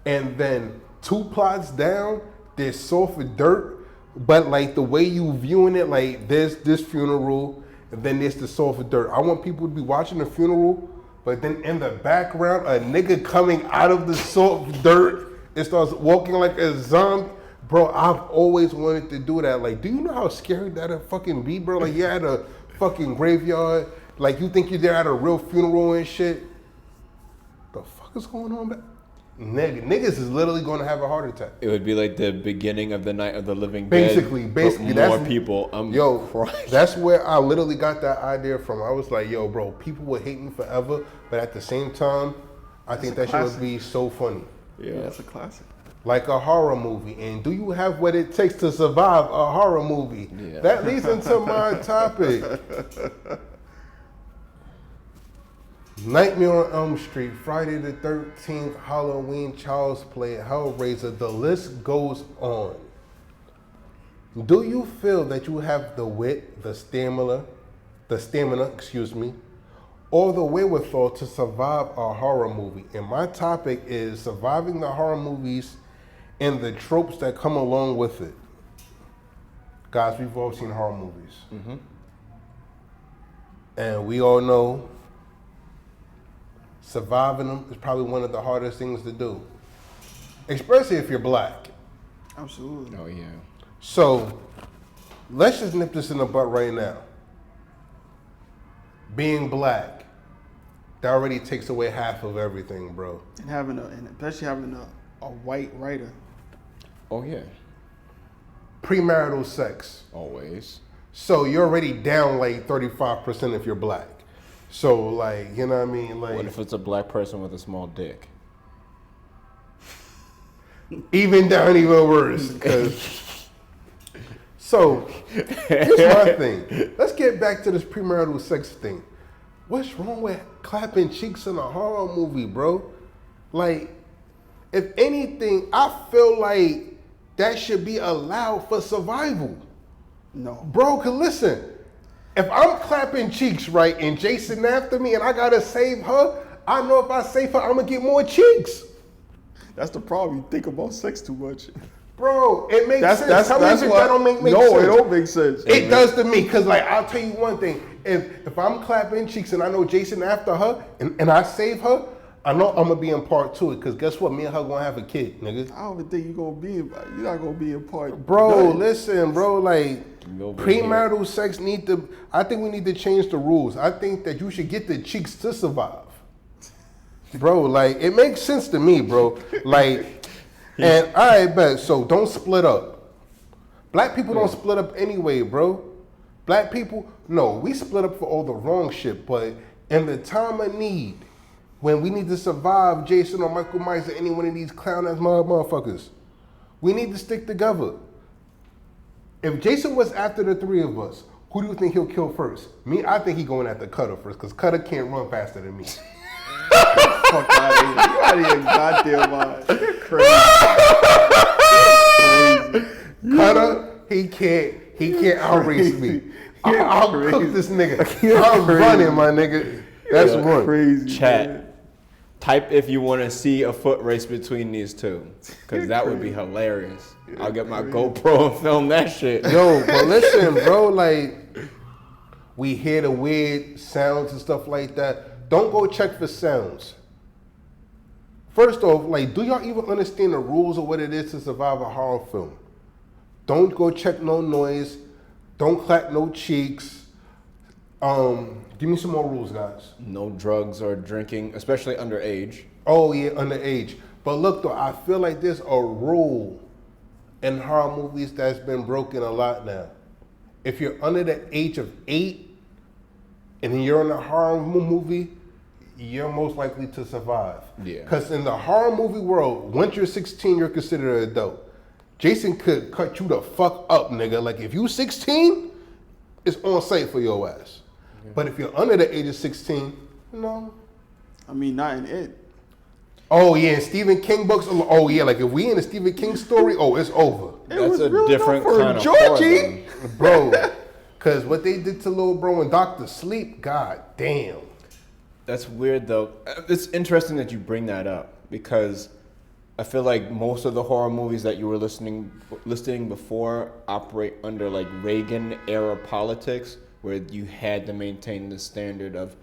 And then 2 plots down, there's soft dirt. But like the way you viewing it, like there's this funeral, and then there's the soft dirt. I want people to be watching the funeral, but then in the background, a nigga coming out of the soft dirt and starts walking like a zombie. Bro, I've always wanted to do that. Like, do you know how scary that'd fucking be, bro? Like, you're at a fucking graveyard. Like, you think you're there at a real funeral and shit. The fuck is going on back? Niggas is literally going to have a heart attack. It would be like the beginning of the Night of the Living Basically, Dead. basically, more that's people. That's where I literally got that idea from. I was like, yo, bro, people will hate me forever, but at the same time, I think that shit would be so funny. Yeah, that's a classic. Like a horror movie. And do you have what it takes to survive a horror movie? Yeah. That leads into my topic. Nightmare on Elm Street, Friday the 13th, Halloween, Child's Play, Hellraiser, the list goes on. Do you feel that you have the wit, the stamina, or the wherewithal to survive a horror movie? And my topic is surviving the horror movies and the tropes that come along with it. Guys, we've all seen horror movies. Mm-hmm. And we all know surviving them is probably one of the hardest things to do, especially if you're black. Absolutely. Oh, yeah. So, let's just nip this in the butt right now. Being black, that already takes away half of everything, bro. And especially having a white writer. Oh, yeah. Premarital sex. Always. So you're already down like 35% if you're black. So like, you know what I mean? Like, What if it's a black person with a small dick? Even down even worse. So, here's my thing. Let's get back to this premarital sex thing. What's wrong with clapping cheeks in a horror movie, bro? Like, if anything, I feel like that should be allowed for survival. No. Bro, cause listen, if I'm clapping cheeks, right, and Jason after me and I gotta save her, I know if I save her, I'm gonna get more cheeks. That's the problem. You think about sex too much. Bro, it makes sense. Tell me if that don't make sense. No, it don't make sense. It does to me, because like, I'll tell you one thing. If I'm clapping cheeks and I know Jason after her and I save her, I know I'm gonna be in part two, because guess what? Me and her gonna have a kid, nigga. I don't even think you're not gonna be in part. Bro, listen, bro, like premarital sex I think we need to change the rules. I think that you should get the cheeks to survive. Bro, like, it makes sense to me, bro. Like, and all right, bet. So don't split up. Black people don't split up anyway, bro. Black people, no, we split up for all the wrong shit, but in the time of need, when we need to survive Jason or Michael Myers or any one of these clown-ass motherfuckers, we need to stick together. If Jason was after the three of us, who do you think he'll kill first? Me, I think he's going after Cutter first, because Cutter can't run faster than me. Fuck out of here. You out of your goddamn mind. You're crazy. Cutter, he can't outrace me. I'll cook this nigga. I'm running, my nigga. That's one. Crazy. Chat. Man. Type if you want to see a foot race between these two, because that would be hilarious. I'll get my GoPro and film that shit. Yo, but listen, bro, like, we hear the weird sounds and stuff like that. Don't go check for sounds. First off, like, do y'all even understand the rules of what it is to survive a horror film? Don't go check no noise. Don't clap no cheeks. Give me some more rules, guys. No drugs or drinking, especially underage. Oh yeah, underage. But look though, I feel like there's a rule in horror movies that's been broken a lot now. If you're under the age of 8 and you're in a horror movie, you're most likely to survive. Yeah. Because in the horror movie world, once you're 16, you're considered an adult. Jason could cut you the fuck up, nigga. Like, if you 16, it's on site for your ass. Yeah. But if you're under the age of 16, no. I mean, not in it. Oh, yeah, Stephen King books. Oh, yeah, like if we in a Stephen King story, oh, it's over. That's a different kind of Georgie. Bro, because what they did to little bro and Dr. Sleep, god damn. That's weird, though. It's interesting that you bring that up, because I feel like most of the horror movies that you were listing before operate under like Reagan era politics, where you had to maintain the standard of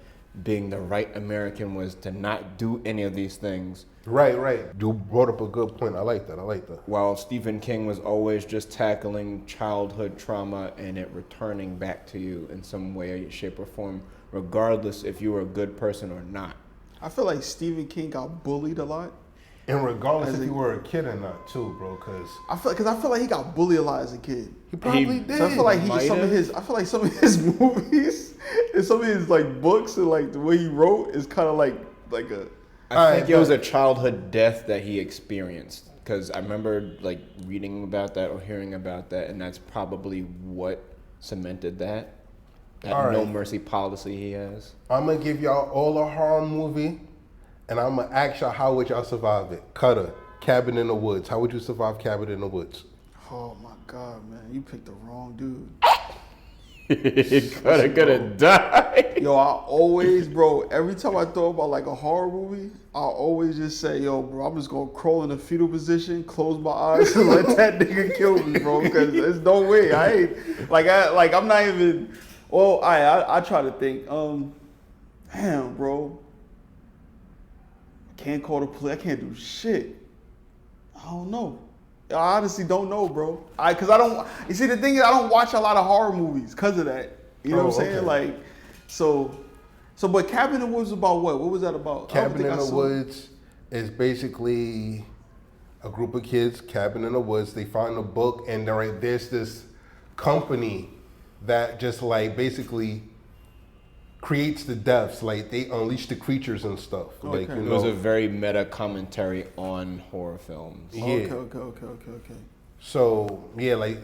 being the right American was to not do any of these things. Right. You brought up a good point. I like that. While Stephen King was always just tackling childhood trauma and it returning back to you in some way, shape, or form, regardless if you were a good person or not. I feel like Stephen King got bullied a lot. And regardless if you were a kid or not, too, bro, because I feel like he got bullied a lot as a kid. He probably did. So I feel like some of his movies and some of his like books and like the way he wrote is kind of like a. I think it was a childhood death that he experienced, because I remember like reading about that or hearing about that, and that's probably what cemented that no mercy policy he has. I'm gonna give y'all all a horror movie, and I'm gonna ask y'all how would y'all survive it. Cutter, Cabin in the Woods. How would you survive Cabin in the Woods? Oh my God, man, you picked the wrong dude. Cutter gonna die. Yo, I always, bro, every time I throw about like a horror movie, I always just say, yo, bro, I'm just gonna crawl in a fetal position, close my eyes, and let that nigga kill me, bro, because there's no way. I'm not even. Well, I try to think. Damn, bro. I can't call the police. I can't do shit. I don't know. I honestly don't know, bro. Cause I don't. You see, the thing is, I don't watch a lot of horror movies because of that. You know what I'm saying? Okay. Like, so, but Cabin in the Woods was about what? What was that about? Cabin in the Woods is basically a group of kids. Cabin in the Woods. They find a book, and there's this company that just like basically creates the deaths. Like they unleash the creatures and stuff. Okay. Like It was a very meta commentary on horror films. Yeah. Okay. So yeah, like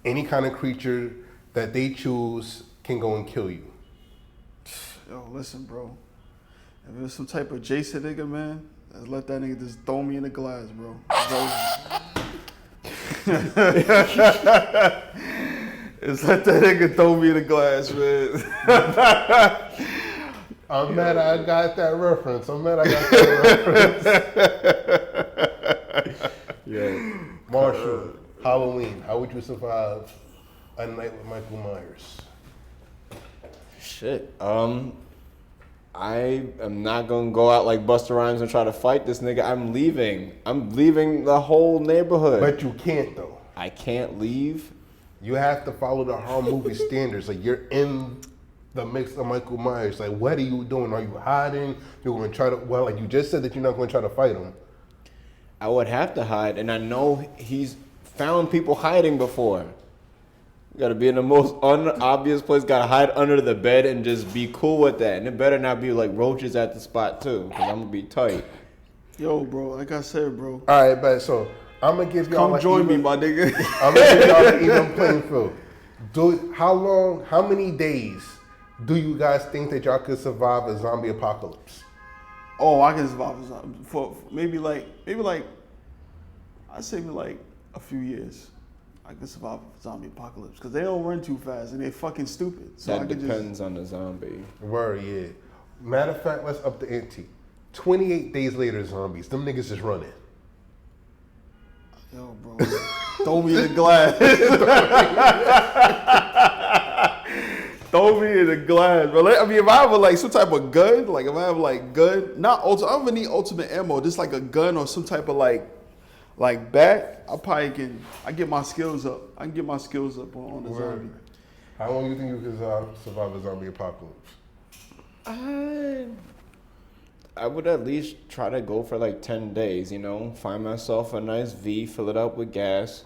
any kind of creature that they choose can go and kill you. Yo, listen, bro. If it was some type of Jason nigga, man, let that nigga just throw me in the glass, bro. Just let that nigga throw me in the glass, man. I'm mad I got that reference. Yeah. Marshall, Halloween. How would you survive a night with Michael Myers? Shit. I am not gonna go out like Busta Rhymes and try to fight this nigga. I'm leaving the whole neighborhood. But you can't though. I can't leave. You have to follow the horror movie standards. Like you're in the mix of Michael Myers. Like what are you doing? Are you hiding? You're gonna try to like you just said that you're not gonna try to fight him. I would have to hide, and I know he's found people hiding before. You gotta be in the most unobvious place, gotta hide under the bed and just be cool with that. And it better not be like roaches at the spot too, because I'm gonna be tight. Yo, bro, like I said, bro. All right, but so I'm gonna give y'all Come join me, my nigga. I'm gonna give y'all an even playing field. How many days do you guys think that y'all could survive a zombie apocalypse? Oh, I can survive a zombie for maybe like I'd say maybe like a few years. I could survive a zombie apocalypse because they don't run too fast and they're fucking stupid. So that depends on the zombie. Word, yeah. Matter of fact, let's up the ante. 28 days later, zombies. Them niggas is running. Yo, bro, throw me in the glass. Throw me in the glass, bro. I mean, if I have like some type of gun, like if I have like gun, not ultimate, I don't even need ultimate ammo. Just like a gun or some type of like bat. I get my skills up. I can get my skills up on the zombie. How long do you think you could survive a zombie apocalypse? I would at least try to go for like 10 days, you know, find myself a nice V, fill it up with gas,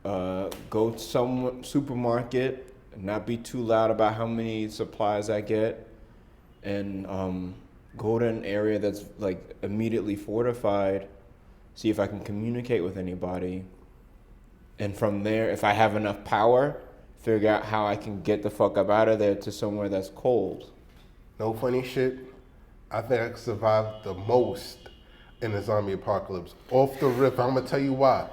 go to some supermarket, not be too loud about how many supplies I get, and go to an area that's like immediately fortified, see if I can communicate with anybody, and from there, if I have enough power, figure out how I can get the fuck up out of there to somewhere that's cold. No funny shit. I think I could survive the most in a zombie apocalypse. Off the rip, I'm gonna tell you why.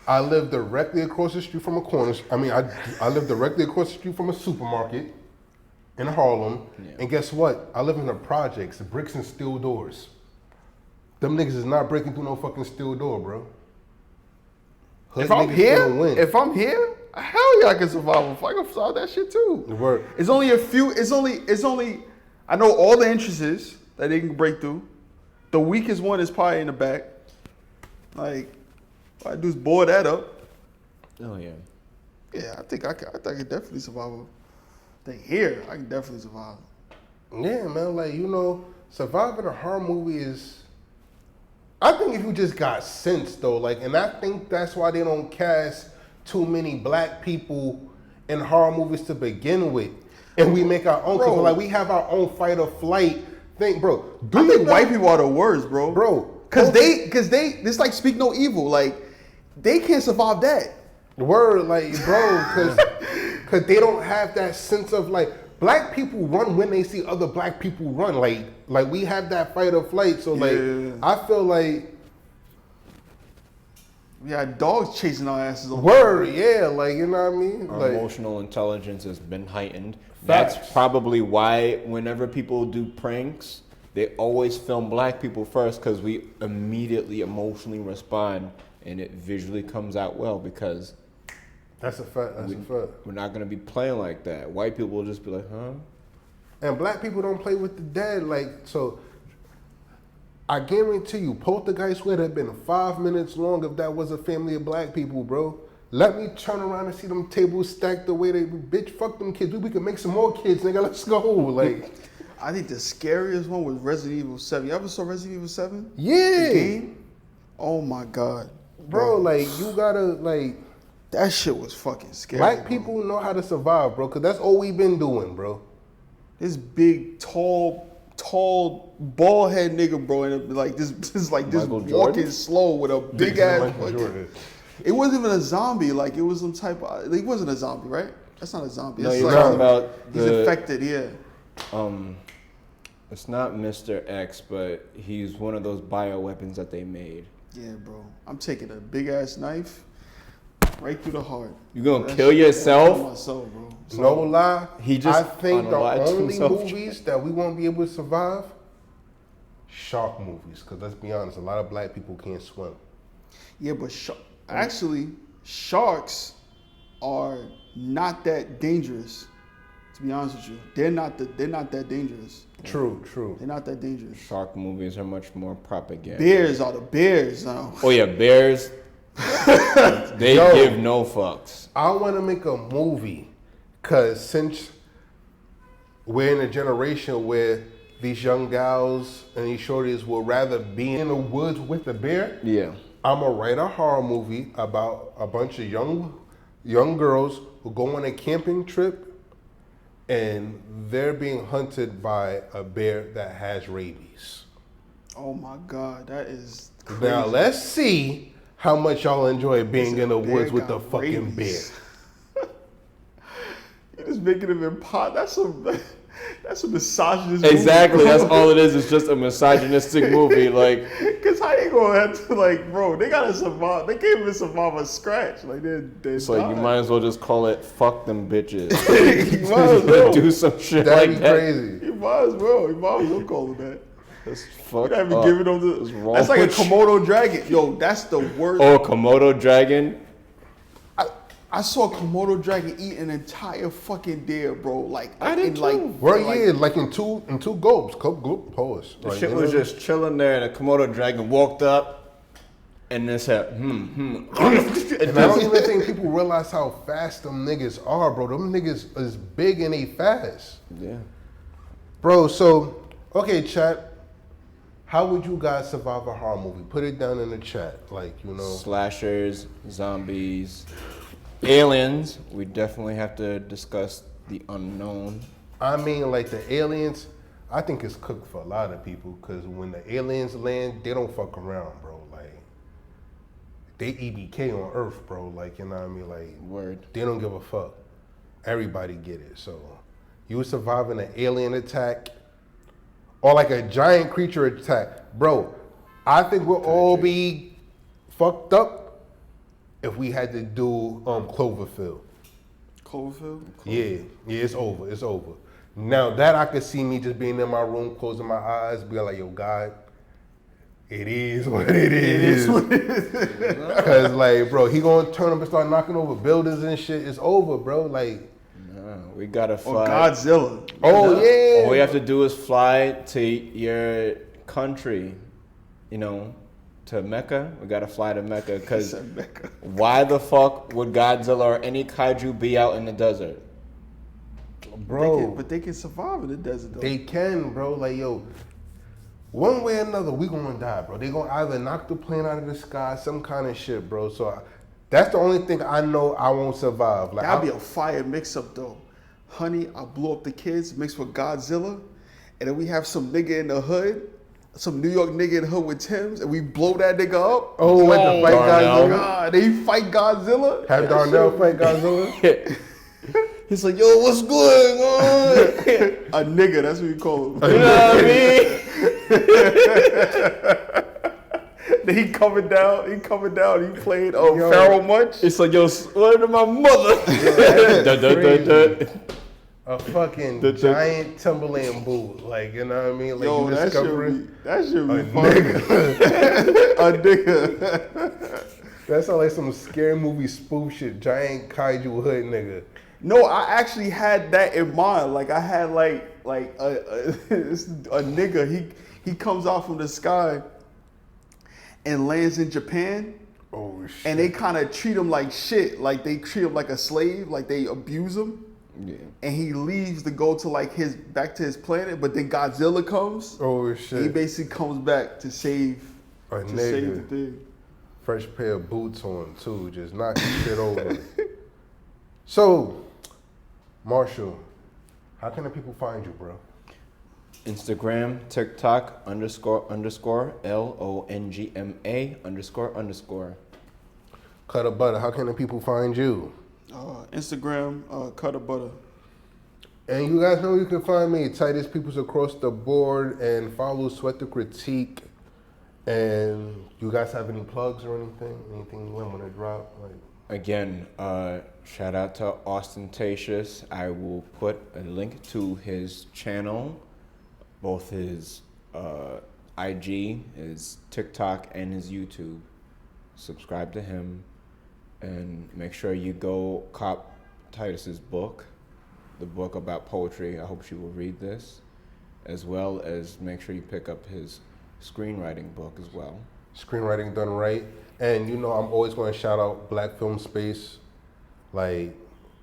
I live directly across the street from I live directly across the street from a supermarket in Harlem. Yeah. And guess what? I live in the projects, bricks and steel doors. Them niggas is not breaking through no fucking steel door, bro. If I'm here, Hell yeah, I can survive a fight. I can survive that shit too. The word. It's only a few. It's only. I know all the entrances that they can break through. The weakest one is probably in the back. Like, all I do is bore that up. Oh yeah. Yeah, I think I could definitely survive. I think here I can definitely survive. Yeah, man. Like, you know, surviving a horror movie is. I think if you just got sense though, like, and I think that's why they don't cast too many black people in horror movies to begin with, and we make our own. Cause like we have our own fight or flight thing, bro. I think white people are the worst, bro. Cause they, it's like speak no evil. Like they can't survive that. Word, like, bro, cause they don't have that sense of like black people run when they see other black people run. Like we have that fight or flight. So like I feel like we had dogs chasing our asses. Word, yeah, like you know what I mean. Our like, emotional intelligence has been heightened. Facts. That's probably why whenever people do pranks, they always film black people first because we immediately emotionally respond and it visually comes out well because that's a fact. That's a fact. We're not gonna be playing like that. White people will just be like, huh? And black people don't play with the dead. Like, so I guarantee you, Poltergeist would have been 5 minutes long if that was a family of black people, bro. Let me turn around and see them tables stacked the way they, bitch, fuck them kids. We can make some more kids, nigga. Let's go. Like, I think the scariest one was Resident Evil 7. You ever saw Resident Evil 7? Yeah. The game? Oh my God. Bro, like, you gotta, like, that shit was fucking scary. Black people know how to survive, bro, because that's all we've been doing, bro. This big, tall, bald head nigga, bro, and like this Michael walking Jordan? slow with a big ass. Jordan. It wasn't even a zombie. Like it was some type of. He wasn't a zombie, right? That's not a zombie. No, That's you're like talking about he's infected. Yeah. It's not Mr. X, but he's one of those bioweapons that they made. Yeah, bro. I'm taking a big ass knife right through the heart. You gonna kill yourself? Myself, bro. So, No lie. He just I think the unalived only himself. movies that we won't be able to survive, shark movies. Because let's be honest, a lot of black people can't swim. Yeah, but actually, sharks are not that dangerous. To be honest with you, they're not that dangerous. True. They're not that dangerous. Shark movies are much more propaganda. Bears are the bears now. Oh yeah, bears. They give no fucks. I want to make a movie because since we're in a generation where these young gals and these shorties would rather be in the woods with a bear, Yeah. I'm going to write a horror movie about a bunch of young girls who go on a camping trip and they're being hunted by a bear that has rabies. Oh my God, that is crazy. Now let's see how much y'all enjoy being in the woods with the got fucking rabies. bear. You're just making him impot. That's a misogynist Exactly. movie, That's all it is. It's just a misogynistic movie. Like, Cause how they gonna have to bro? They gotta survive. They can't even survive a scratch. Like they're it's like you might as well just call it "fuck them bitches." You might as well Do some shit That'd like be that. crazy. You might as well call it that. That's You fucked not even up. giving them What's the. wrong That's like a with you? Komodo dragon. Yo, that's the worst. Oh, Komodo dragon. I saw a Komodo dragon eat an entire fucking deer, bro. Like I did too. Like in two gulps. Gulp pause. The Like, shit you was know? just chilling there, and a Komodo dragon walked up, and then said, And I don't even think people realize how fast them niggas are, bro. Them niggas is big and they fast. Yeah. Bro, so, okay, chat. How would you guys survive a horror movie? Put it down in the chat. Like, you know. Slashers, zombies, aliens. We definitely have to discuss the unknown. I mean, like the aliens, I think it's cooked for a lot of people because when the aliens land, they don't fuck around, bro. Like, they EBK on Earth, bro. Like, you know what I mean? Like, Word. they don't give a fuck. Everybody get it. So, you surviving an alien attack or like a giant creature attack, bro. I think we'll all be fucked up if we had to do Cloverfield. Cloverfield. Yeah, it's over. Now that I could see me just being in my room, closing my eyes, being like, yo, God, It is what it is. Cause like, bro, he gonna turn up and start knocking over buildings and shit. It's over, bro. Like, no, we gotta fly. Or Godzilla. Oh yeah. All we have to do is fly to your country, you know, to Mecca. We gotta fly to Mecca. Cause why the fuck would Godzilla or any kaiju be out in the desert? Bro, but they can survive in the desert though. They can, bro. Like, yo, one way or another, we gonna die, bro. They gonna either knock the plane out of the sky, some kind of shit, bro. So that's the only thing I know I won't survive. Like, That'd be a fire mix-up though. Honey, I blew up the kids mixed with Godzilla, and then we have some nigga in the hood, some New York nigga in the hood with Timbs, and we blow that nigga up. Oh, with the fight Godzilla? God, they fight Godzilla? Have Darnell fight Godzilla? He's like, yo, what's going on? A nigga, that's what we call him. You know what I mean? Then he coming down, he played Pharaoh Munch. It's like, yo, what to my mother? A fucking giant Timberland boot, like, you know what I mean? Like, Yo, you that should be fun. A nigga. That sounds like some scary movie spoof shit. Giant kaiju hood nigga. No, I actually had that in mind. Like I had like a nigga. He comes out from the sky and lands in Japan. Oh shit! And they kind of treat him like shit. Like they treat him like a slave. Like they abuse him. Yeah. And he leaves to go to like back to his planet. But then Godzilla comes. Oh shit! He basically comes back to save save the thing. Fresh pair of boots on too, just knocking shit over. So, Marshall, how can the people find you, bro? Instagram, TikTok, __LONGMA__. Cut a Butter, how can the people find you? Instagram, Cut a Butter. And you guys know you can find me, Titus Peoples across the board, and follow Sweat the Critique. And you guys have any plugs or anything? Anything you want to drop? Like, again, shout out to Ostentatious. I will put a link to his channel, both his IG, his TikTok, and his YouTube. Subscribe to him, and make sure you go cop Titus's book, the book about poetry. I hope she will read this, as well as make sure you pick up his screenwriting book as well. Screenwriting done right. And you know, I'm always going to shout out Black Film Space. Like,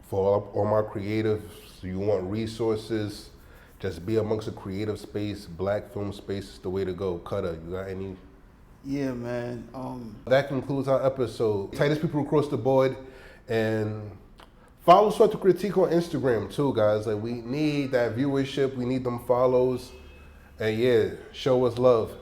for all my creatives, you want resources, just be amongst a creative space. Black Film Space is the way to go. Cutter, you got any? Yeah, man. That concludes our episode. Titus People across the board. And follow Sweat the Critique on Instagram too, guys. Like, we need that viewership. We need them follows. And yeah, show us love.